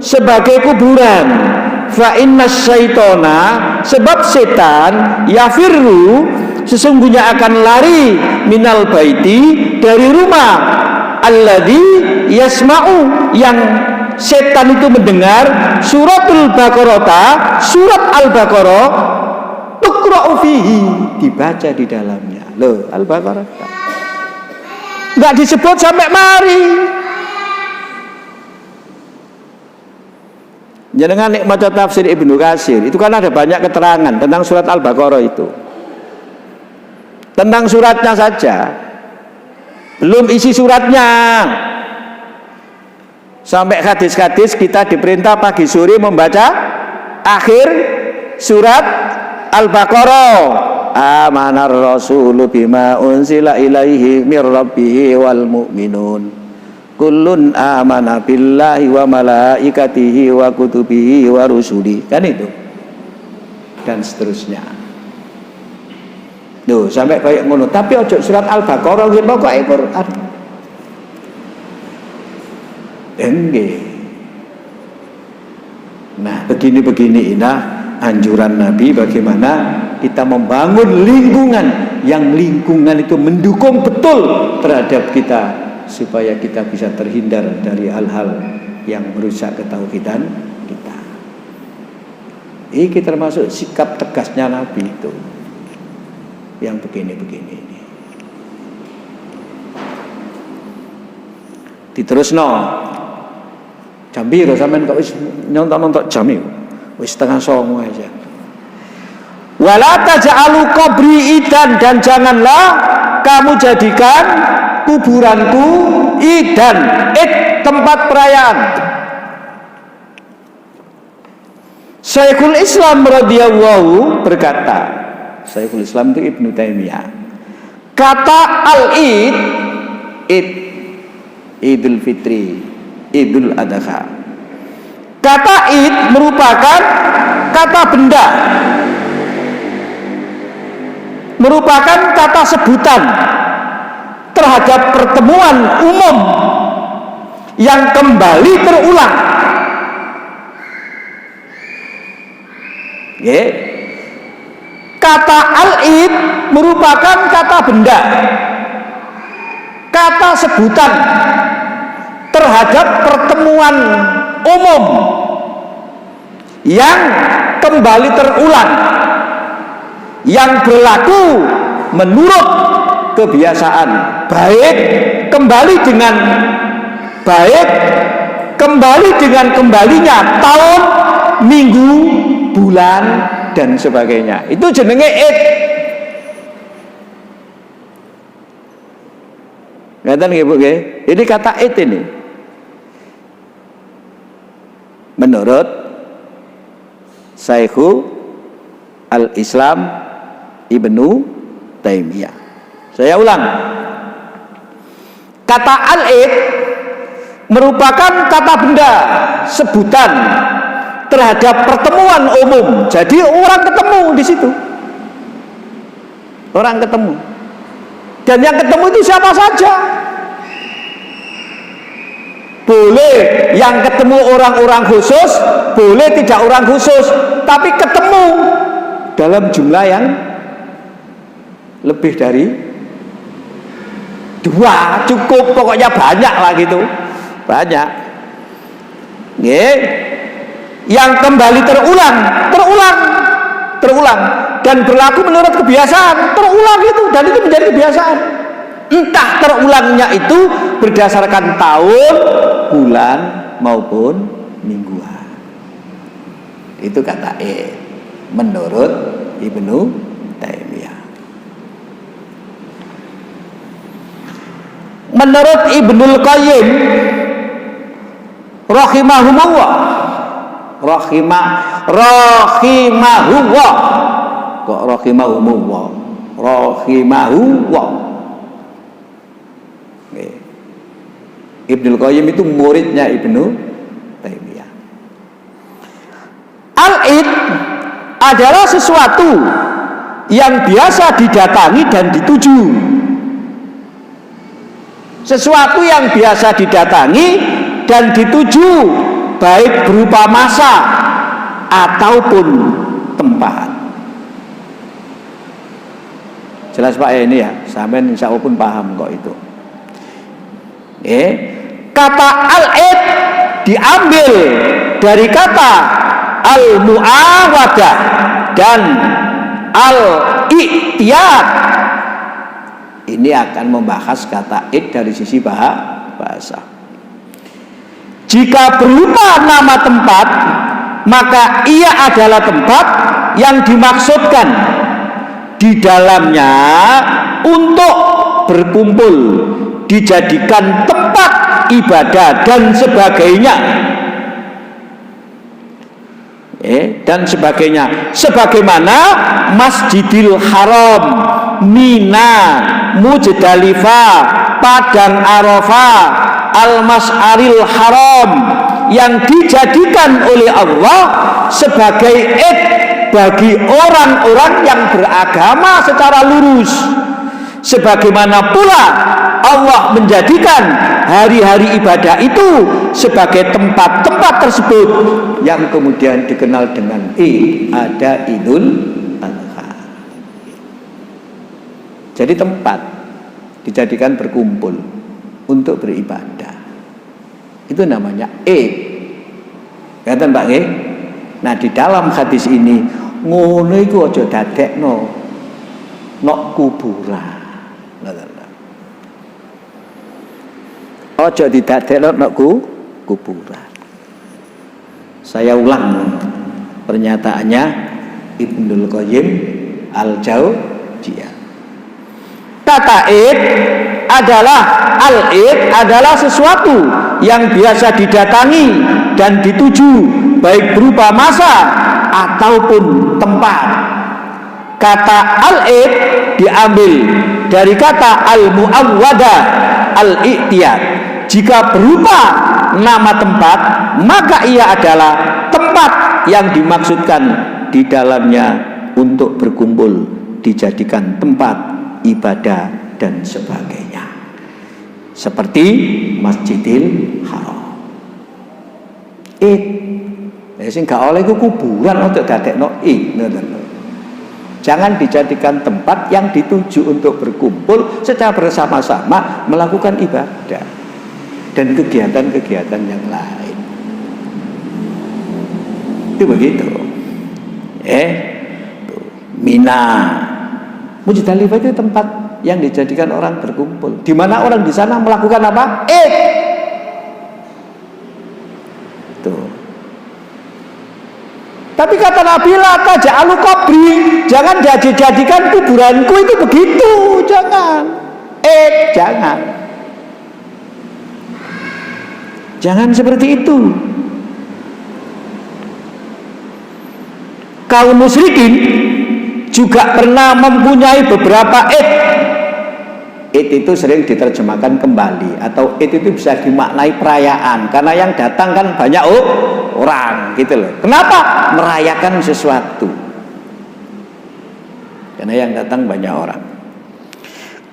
sebagai kuburan. Fa inna syaitona, sebab setan yafirru, sesungguhnya akan lari minal baiti, dari rumah alladzi yasma'u, yang setan itu mendengar suratul Baqarah, surat Al-Baqarah, tuqra'u fihi, dibaca di dalamnya. Loh, Al-Baqarah enggak disebut sampai mari. Jangan nek maca tafsir Ibnu Katsir, itu kan ada banyak keterangan tentang surat Al-Baqarah itu. Tentang suratnya saja. Belum isi suratnya. Sampai hadis-hadis kita diperintah pagi sore membaca akhir surat Al-Baqarah. Amanar rasulu bima unzila ilaihi mir rabbihi wal mu'minun. Kullun amana billahi wa malaikatihi wa kutubihi wa rusuli. Kan itu. Dan seterusnya. Duh, sampai kayak ngono. Tapi ojo surat Al-Baqarah nggih pokoke Quran. Nggih. Nah, begini-begini anjuran Nabi bagaimana kita membangun lingkungan yang lingkungan itu mendukung betul terhadap kita, supaya kita bisa terhindar dari hal-hal yang merusak ketauhidan kita. Ini termasuk sikap tegasnya Nabi itu, yang begini-begini ini. Diterusno, jam piro sampean kok wis nyontok-nyontok jam iki? Wis 8:30 aja. Wala taj'alu qabri idan, dan janganlah kamu jadikan kuburanku idan, tempat perayaan. Syekhul Islam radhiyallahu berkata, Syekhul Islam itu Ibnu Taimiyah, kata al-id, Idul Fitri, Idul Adha, kata id merupakan kata benda, merupakan kata sebutan terhadap pertemuan umum yang kembali terulang. Kata al-id merupakan kata benda, kata sebutan terhadap pertemuan umum yang kembali terulang, yang berlaku menurut kebiasaan baik kembali dengan baik, kembali dengan kembalinya tahun, minggu, bulan dan sebagainya. Itu jenenge Id. Ngaten nggih Bu nggih. Ini kata Id ini. Menurut Syekhul Al-Islam Ibnu Taimiyah. Saya ulang. Kata Al-Id merupakan kata benda, sebutan terhadap pertemuan umum. Jadi orang ketemu di situ. Orang ketemu. Dan yang ketemu itu siapa saja. Boleh yang ketemu orang-orang khusus, boleh tidak orang khusus, tapi ketemu dalam jumlah yang lebih dari 2, cukup, pokoknya banyak lah gitu, banyak. Yang kembali terulang dan berlaku menurut kebiasaan, terulang itu, dan itu menjadi kebiasaan. Entah terulangnya itu berdasarkan tahun, bulan maupun mingguan. Itu kata menurut Ibnu Taimiyah. Menurut Ibnul Qayyim rahimahullah, rahimahullah, kok rahimahullah, rahimahullah. Ibnul Qayyim itu muridnya Ibnu Taimiyah. Al-Id adalah sesuatu yang biasa didatangi dan dituju. Sesuatu yang biasa didatangi dan dituju, baik berupa masa ataupun tempat. Jelas Pak ya ini ya, sampean insya Allah pun paham kok itu. Kata al-id diambil dari kata al-mu'awadah dan al-i'tiyad. Ini akan membahas kata id dari sisi bahasa. Jika berupa nama tempat, maka ia adalah tempat yang dimaksudkan di dalamnya untuk berkumpul, dijadikan tempat ibadah dan sebagainya, dan sebagainya, sebagaimana Masjidil Haram, Mina, Muzdalifah, Padang Arafah, Al-Mas'aril Haram yang dijadikan oleh Allah sebagai id bagi orang-orang yang beragama secara lurus. Sebagaimana pula Allah menjadikan hari-hari ibadah itu sebagai tempat-tempat tersebut yang kemudian dikenal dengan Id, ada Idul Adha. Jadi tempat dijadikan berkumpul untuk beribadah. Itu namanya Id. Kata Mbak nggih? Nah, di dalam hadis ini ngono iku aja dadekno nok kuburan. Ojo didadekno nok kuburan. Saya ulang pernyataannya Ibnul Qayyim Al-Jauziyah. Kata id adalah al-id adalah sesuatu yang biasa didatangi dan dituju, baik berupa masa ataupun tempat. Kata al-id diambil dari kata al-mu'awwadah, al-i'tiyad. Jika berupa nama tempat, maka ia adalah tempat yang dimaksudkan di dalamnya untuk berkumpul, dijadikan tempat ibadah dan sebagainya, seperti Masjidil Haram. Sing gak oleh ku kuburan untuk dadekno jangan dijadikan tempat yang dituju untuk berkumpul secara bersama-sama melakukan ibadah dan kegiatan-kegiatan yang lain. Itu begitu. Mina, Muzdalifah itu tempat yang dijadikan orang berkumpul, di mana orang di sana melakukan apa? Tuh. Tapi kata Nabi, la taj'alu qabri, jangan jadikan kuburanku itu begitu, jangan. Jangan seperti itu. Kaum musyrikin juga pernah mempunyai beberapa id. Id itu sering diterjemahkan kembali, atau id itu bisa dimaknai perayaan, karena yang datang kan banyak orang gitu loh. Kenapa? Merayakan sesuatu, karena yang datang banyak orang.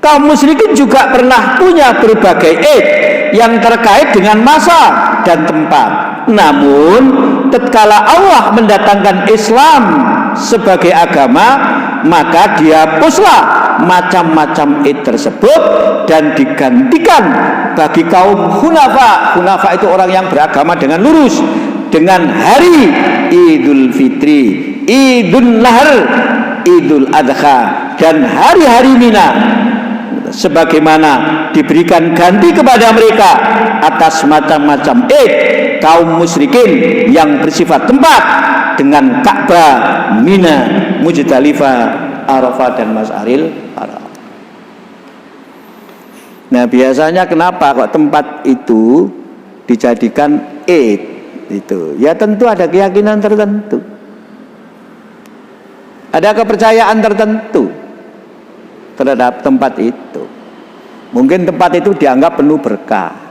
Kaum musyrikin juga pernah punya berbagai id yang terkait dengan masa dan tempat. Namun tatkala Allah mendatangkan Islam sebagai agama, maka dihapuslah macam-macam id tersebut dan digantikan bagi kaum hunafa. Hunafa itu orang yang beragama dengan lurus, dengan hari Idul Fitri, Idul Nahr, Idul Adha, dan hari-hari Mina, sebagaimana diberikan ganti kepada mereka atas macam-macam id kaum musyrikin yang bersifat tempat dengan Ka'bah, Mina, Muzdalifah, Arafah, dan Masyaril Haram. Nah, biasanya kenapa kok tempat itu dijadikan id itu? Ya tentu ada keyakinan tertentu, ada kepercayaan tertentu terhadap tempat itu. Mungkin tempat itu dianggap penuh berkah.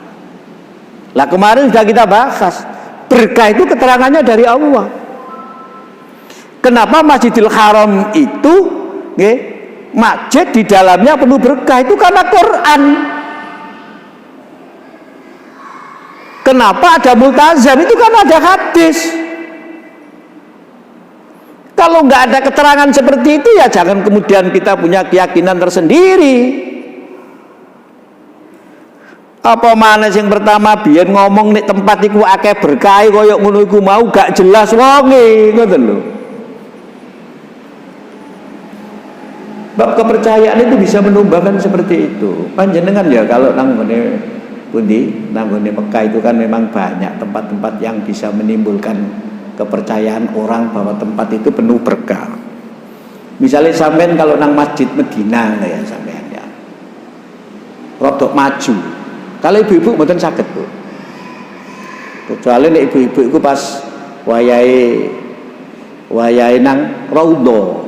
Lah kemarin sudah kita bahas, berkah itu keterangannya dari Allah. Kenapa Masjidil Haram itu masjid di dalamnya penuh berkah? Itu karena Quran. Kenapa ada multazam? Itu karena ada hadis. Kalau nggak ada keterangan seperti itu, ya jangan kemudian kita punya keyakinan tersendiri. Apa mana yang pertama biyen ngomong nek tempat iku akeh berkah koyo ngono iku mau gak jelas wonge, ngoten lho. Bab kepercayaan itu bisa menumbuhkan seperti itu. Panjenengan ya kalau nang ngene pundi, nang ngene Mekah itu kan memang banyak tempat-tempat yang bisa menimbulkan kepercayaan orang bahwa tempat itu penuh berkah. Misalnya sampean kalau nang Masjid Medina ya sampean ya, rodok maju. Kalau ibu-ibu mboten saged, Bu. Kecuali nek ibu-ibu iku pas wayahe nang Raudhah.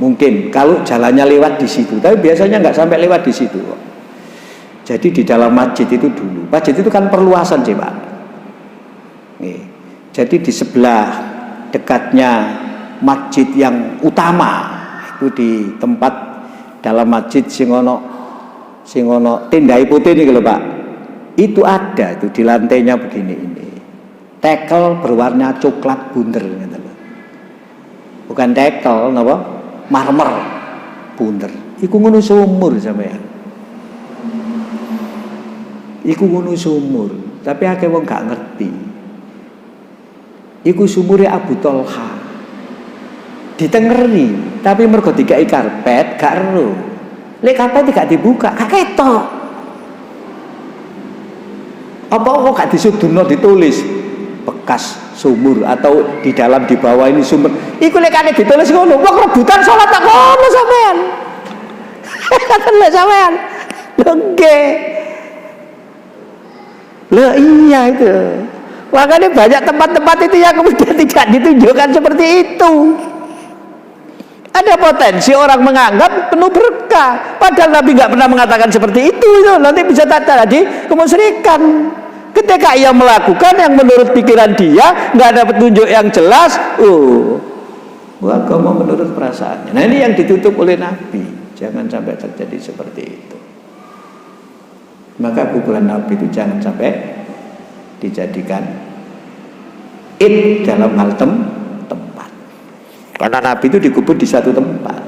Mungkin kalau jalannya lewat di situ, tapi biasanya nggak sampai lewat di situ kok. Jadi di dalam masjid itu dulu, masjid itu kan perluasan sih Pak. Nih, jadi di sebelah dekatnya masjid yang utama itu di tempat dalam masjid sing ono tendai putih ini kalau Pak, itu ada itu di lantainya begini ini, tekel berwarna coklat bunder gitu loh. Bukan tekel, napa? Marmer bunder. Iku ngono sumur sampean. Iku ngono sumur, tapi akeh wong gak ngerti. Iku sumure Abu Thalha. Ditengeri, tapi mergo dikai karpet gak ero. Lek karpet gak dibuka, gak ketok. Apa kok gak disudurno ditulis bekas sumur atau di dalam di bawah ini sumur. Iku lek kane ditulis ngono, wong rebutan salat tak ngono sampean. Kata sampean. Lho nggih. Lho iya itu. Makanya banyak tempat-tempat itu yang kemudian tidak ditunjukkan seperti itu. Ada potensi orang menganggap penuh berkah, padahal Nabi nggak pernah mengatakan seperti itu. Nanti bisa tadi kemusyrikan. Ketika ia melakukan yang menurut pikiran dia nggak ada petunjuk yang jelas, agama menurut perasaannya. Nah ini yang ditutup oleh Nabi, jangan sampai terjadi seperti itu. Maka kuburan Nabi itu jangan sampai dijadikan id dalam hal tempat. Karena Nabi itu dikubur di satu tempat.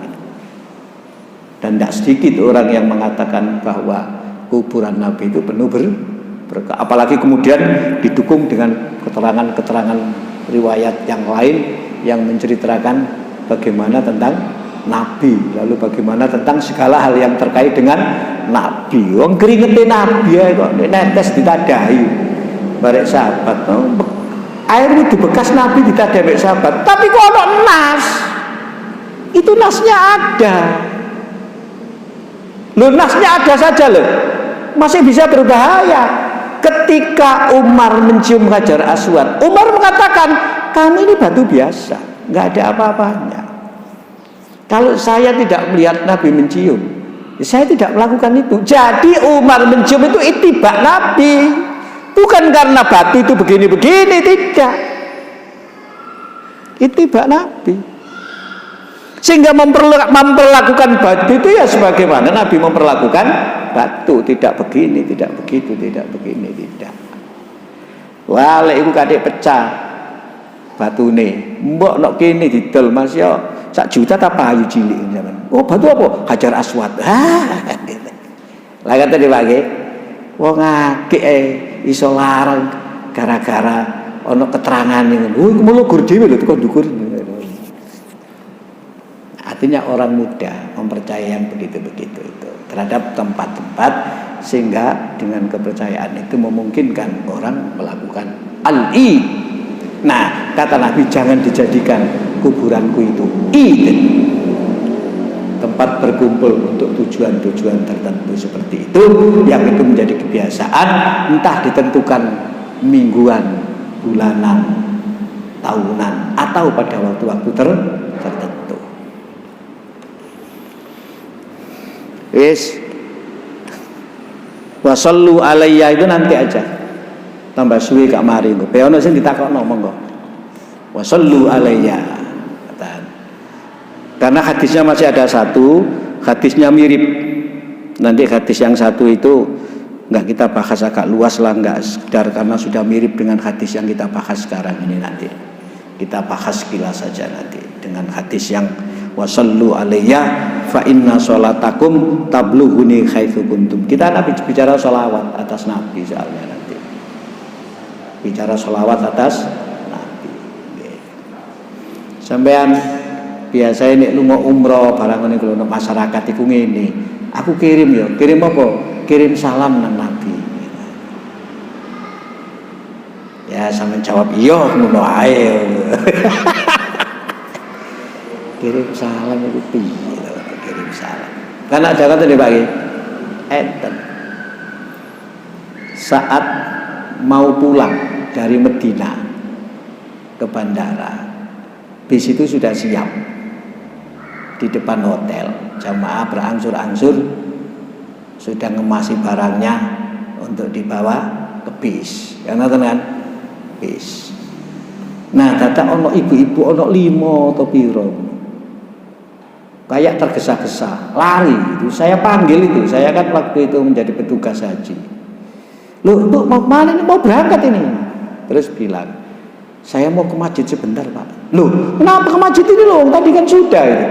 Dan tidak sedikit orang yang mengatakan bahwa kuburan Nabi itu penuh berkah. Apalagi kemudian didukung dengan keterangan-keterangan riwayat yang lain yang menceritakan bagaimana tentang Nabi. Lalu bagaimana tentang segala hal yang terkait dengan Nabi. Wong keringetin Nabi ya kok netes ditadahi barek sahabat. Air itu bekas Nabi ditadahi barek sahabat. Tapi kok ada nas? Itu nasnya ada. Loh nasnya ada saja loh. Masih bisa berbahaya. Ketika Umar mencium Hajar Aswad, Umar mengatakan, kami ini batu biasa, nggak ada apa-apanya. Kalau saya tidak melihat Nabi mencium, saya tidak melakukan itu. Jadi Umar mencium itu ittiba Nabi, bukan karena batu itu begini-begini, tidak. Ittiba Nabi. Sehingga memperlakukan batu itu ya sebagaimana Nabi memperlakukan batu, tidak begini, tidak begitu, tidak begini, tidak. Wale iku kadek pecah batune. Mbok nok kene didol Mas yo sak juta ta payu cilik zaman. Oh, batu apa? Hajar Aswad. Lah kate dibagi. Wong akeh iso larang gara-gara ana keterangan niku. Oh, iku mlugur dhewe lho teko ndukur. Artinya orang muda mempercayai yang begitu-begitu itu terhadap tempat-tempat, sehingga dengan kepercayaan itu memungkinkan orang melakukan al-i. Nah, kata Nabi, jangan dijadikan kuburanku itu id, tempat berkumpul untuk tujuan-tujuan tertentu seperti itu, yang itu menjadi kebiasaan, entah ditentukan mingguan, bulanan, tahunan, atau pada waktu-waktu tertentu. Wis wasallu alayya itu nanti aja, tambah suwi gak mari engko pe ono sing ditakokno monggo wasallu alayya, karena hadisnya masih ada satu, hadisnya mirip. Nanti hadis yang satu itu nggak kita bahas, agak luas lah, nggak sekedar karena sudah mirip dengan hadis yang kita bahas sekarang ini. Nanti kita bahas sekilas saja nanti dengan hadis yang wasallu alayya fa inna sholatakum tablughuni haitsu kuntum. Kita Nabi bicara sholawat atas Nabi, soalnya nanti bicara sholawat atas Nabi. Sampean biasa ini lu mau umroh barang ini kalau masyarakat itu ngene, aku kirim ya, kirim apa? Kirim salam nang Nabi. Ya sampean jawab iya ngono ae. Kirim salam itu piye, kirim salam. Karena ada kata dibagi enten saat mau pulang dari Medina ke bandara, bis itu sudah siap di depan hotel. Jamaah berangsur-angsur sudah ngemasi barangnya untuk dibawa ke bis. Karena tenan bis. Nah, dadak ono ibu-ibu ono 5 atau piro. Kayak tergesa-gesa, lari itu. Saya panggil itu, saya kan waktu itu menjadi petugas haji. Loh, untuk mau mana ini, mau berangkat ini? Terus bilang, saya mau ke masjid sebentar Pak. Loh, kenapa ke masjid ini loh? Tadi kan sudah itu.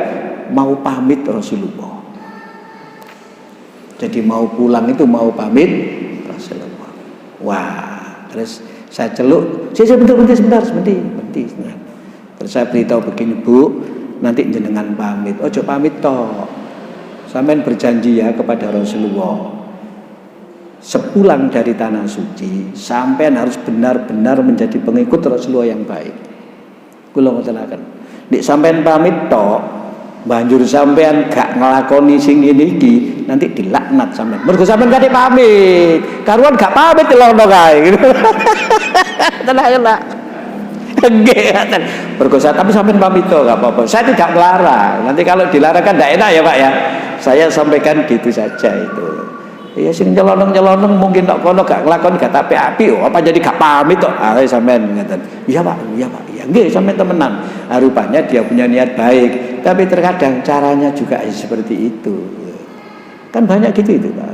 Mau pamit Rasulullah. Jadi mau pulang itu mau pamit Rasulullah. Wah, terus saya celuk, saya sebentar. Terus saya beritahu begini, Bu, nanti jenengan pamit. Ojo pamit toh. Sampean berjanji ya kepada Rasulullah. Sepulang dari tanah suci, sampean harus benar-benar menjadi pengikut Rasulullah yang baik. Kula ngoten akan. Nek sampean pamit toh, banjur sampean gak nglakoni sing ngene iki, nanti dilaknat sampean. Mergo sampean gak pamit. Karuan gak pamit lono kae. Tenang lah. Nggih, berkosa, tapi sampean pamit toh gak apa-apa. Saya tidak melarang. Nanti kalau dilarang kan tidak enak ya Pak ya. Saya sampaikan gitu saja itu. Ya sing nyelonong-nyelonong mungkin tok kono gak nglakoni gak api-api, apa jadi gak pamit tok. Sampean ngaten. Iya Pak. Ya nggih sampean temenan. Rupanya dia punya niat baik, tapi terkadang caranya juga seperti itu. Kan banyak gitu itu Pak.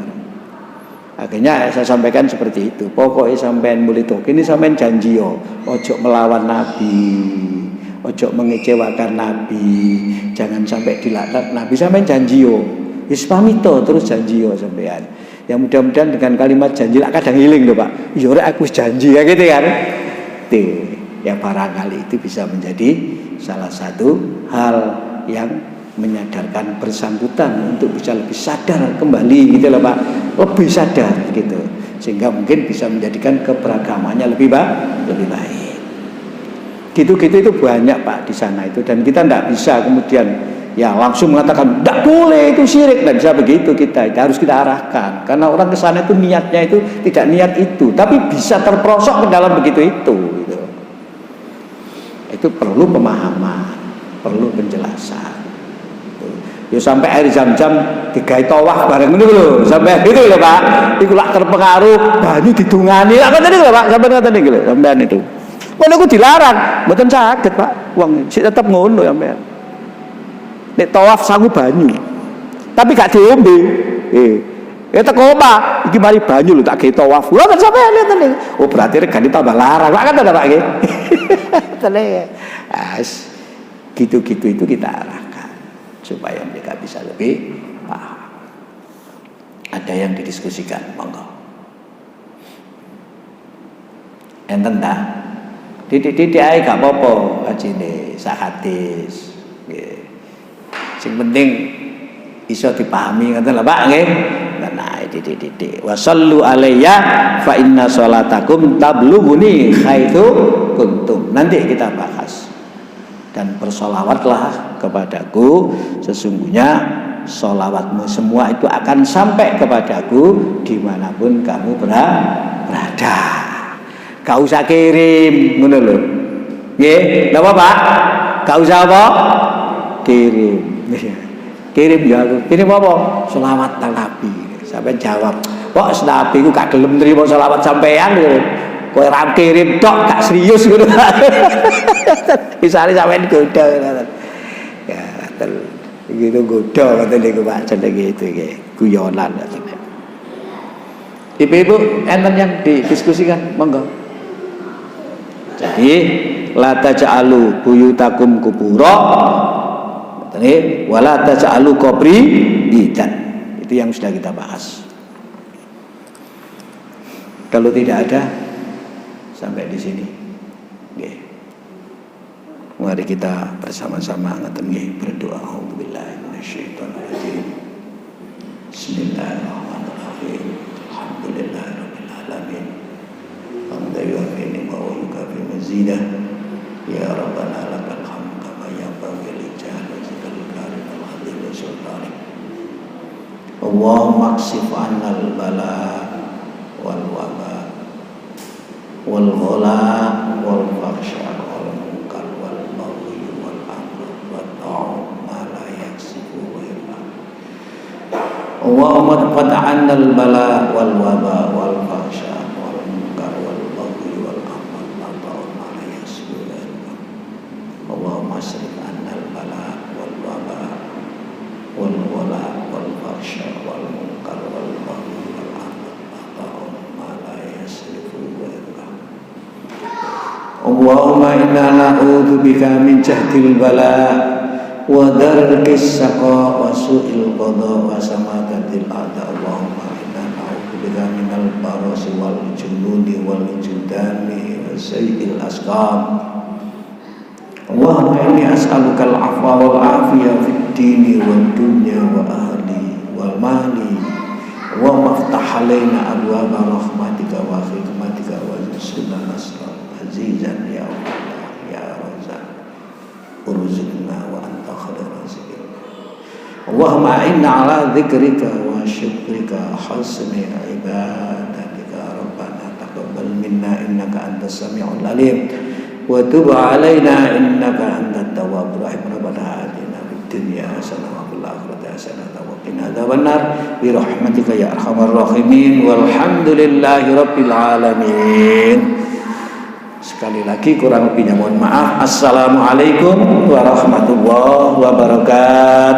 Akhirnya saya sampaikan seperti itu. Pokoknya sampean mulai tok ini sampean janji yo, ojo melawan Nabi, ojo mengecewakan Nabi, jangan sampai dilaknat Nabi. Sampean janji yo, wis pamit to, terus janji yo sampean. Ya mudah-mudahan dengan kalimat janji lah kadang hiling loh Pak. Ya ora aku janji ya gitu kan. Ya barangkali itu bisa menjadi salah satu hal yang menyadarkan bersangkutan untuk bisa lebih sadar kembali gitu loh Pak, lebih sadar gitu, sehingga mungkin bisa menjadikan keberagamannya lebih baik. Gitu-gitu itu banyak Pak di sana itu, dan kita tidak bisa kemudian ya langsung mengatakan tidak boleh itu syirik, tidak bisa begitu kita harus kita arahkan, karena orang ke sana itu niatnya itu tidak niat itu, tapi bisa terperosok ke dalam begitu itu gitu. Itu perlu pemahaman, perlu penjelasan. Ya sampai air Zam-Zam digawe tawaf bareng niku lho, sampai itu lho Pak. Iku lak terpengaruh banyu didungani. Lah ngoten niku lho Pak, sampeyan ngoten niku lho, sampeyan itu. Ngono iku dilarang, mboten saged Pak. Wong sik tetep ngono sampeyan. Nek tawaf sangu banyu. Tapi gak diombe. Ya teko omah, iki mari banyu lho tak gawe tawaf. Lha kan sampeyan ngoten niku. Oh berarti regane tambah larang. Pak kan ta Pak nggih. Tenan. Gitu-gitu itu kita arahkan supaya mereka bisa lebih paham. Ada yang didiskusikan, monggo. Enten ta? Titik-titik ae gak apa-apa, ajine sak hadis. Nggih. Sing penting iso dipahami ngoten lho Pak nggih. Nah, titik-titik. Wa shallu alayya fa inna sholatakum tablughuni haitsu kuntum. Nanti kita bahas. Dan bersolawatlah kepadaku, sesungguhnya solawatmu semua itu akan sampai kepadaku dimanapun kamu berada. Gak usah kirim, ngono lho. Nggih, napa Pak? Gak usah apa? Kirim. Kirim ya aku. Kirim apa? Selawat nang Nabi. Sampai jawab, kok Nabi ku gak gelem nrimo selawat sampean lho. Kowe ra kirim tok gak serius ngono. Misale sampean goda ngoten. Ya, gitu goda ngoten niku Pak jenenge itu nggih, guyonan ngoten. Ibu-ibu enten yang didiskusikan, monggo. Jadi la taj'alu buyutakum kubura. Wala taj'alu qabri idan. Itu yang sudah kita bahas. Kalau tidak ada sampai di sini. Nggih. Mari kita bersama-sama ngaten nggih berdoa. Auzubillahi minasyaitonir rajim. Bismillahirrahmanirrahim. Alhamdulillahirabbil alamin. Hamdan yu'minu wa yukafi mazidah. Ya rabbana lakal hamd kama yanbaghi li jalalatika wal hadir wa sultanik. Allahumma aksif 'annal bala wal waba wal ghala wal fakhsha wal munkar wal baghi wal amr wal ta'am ma la yaksifu wa yarfa. Allahumma qad 'annal bala wal waba wal fakhsha wal munkar wal baghi wal amr wal ta'am ma la yaksifu wa yarfa. Allahumma asrif 'annal bala wal waba wal ghala wal fakhsha wal munkar wal baghi wal amr wal ta'am ma la yaksifu wa yarfa. Allahumma inna na'udzubika min jahdil bala wa darkis saqa wa su'il qada wa samatatil a'da. Allahumma inna na'udzubika minal barasi wal jununi wal judami wa sayyi'il asqam. Allahumma inni as'aluka al-'afwa wal 'afiyah fid dini wad dunya wa ahli wal mali wa maftah alaina abwaaba rahmatika wa hikmatika wa zidna nasra azizan ya Allah ya Razzaq urzuqna wa anta khairur raziqin. Allahumma inna ala dzikrika wa syukrika husni ibadatika rabbana taqabbal minna innaka antas samiul alim wa tub alaina innaka antat tawwabur rahim. Rabbana atina fid dunya hasanah wa fil akhirati hasanah wa qina adzabannar bi rahmatika ya arhamar rahimin walhamdulillahi rabbil alamin. Sekali lagi kurang lebihnya mohon maaf. Assalamualaikum warahmatullahi wabarakatuh.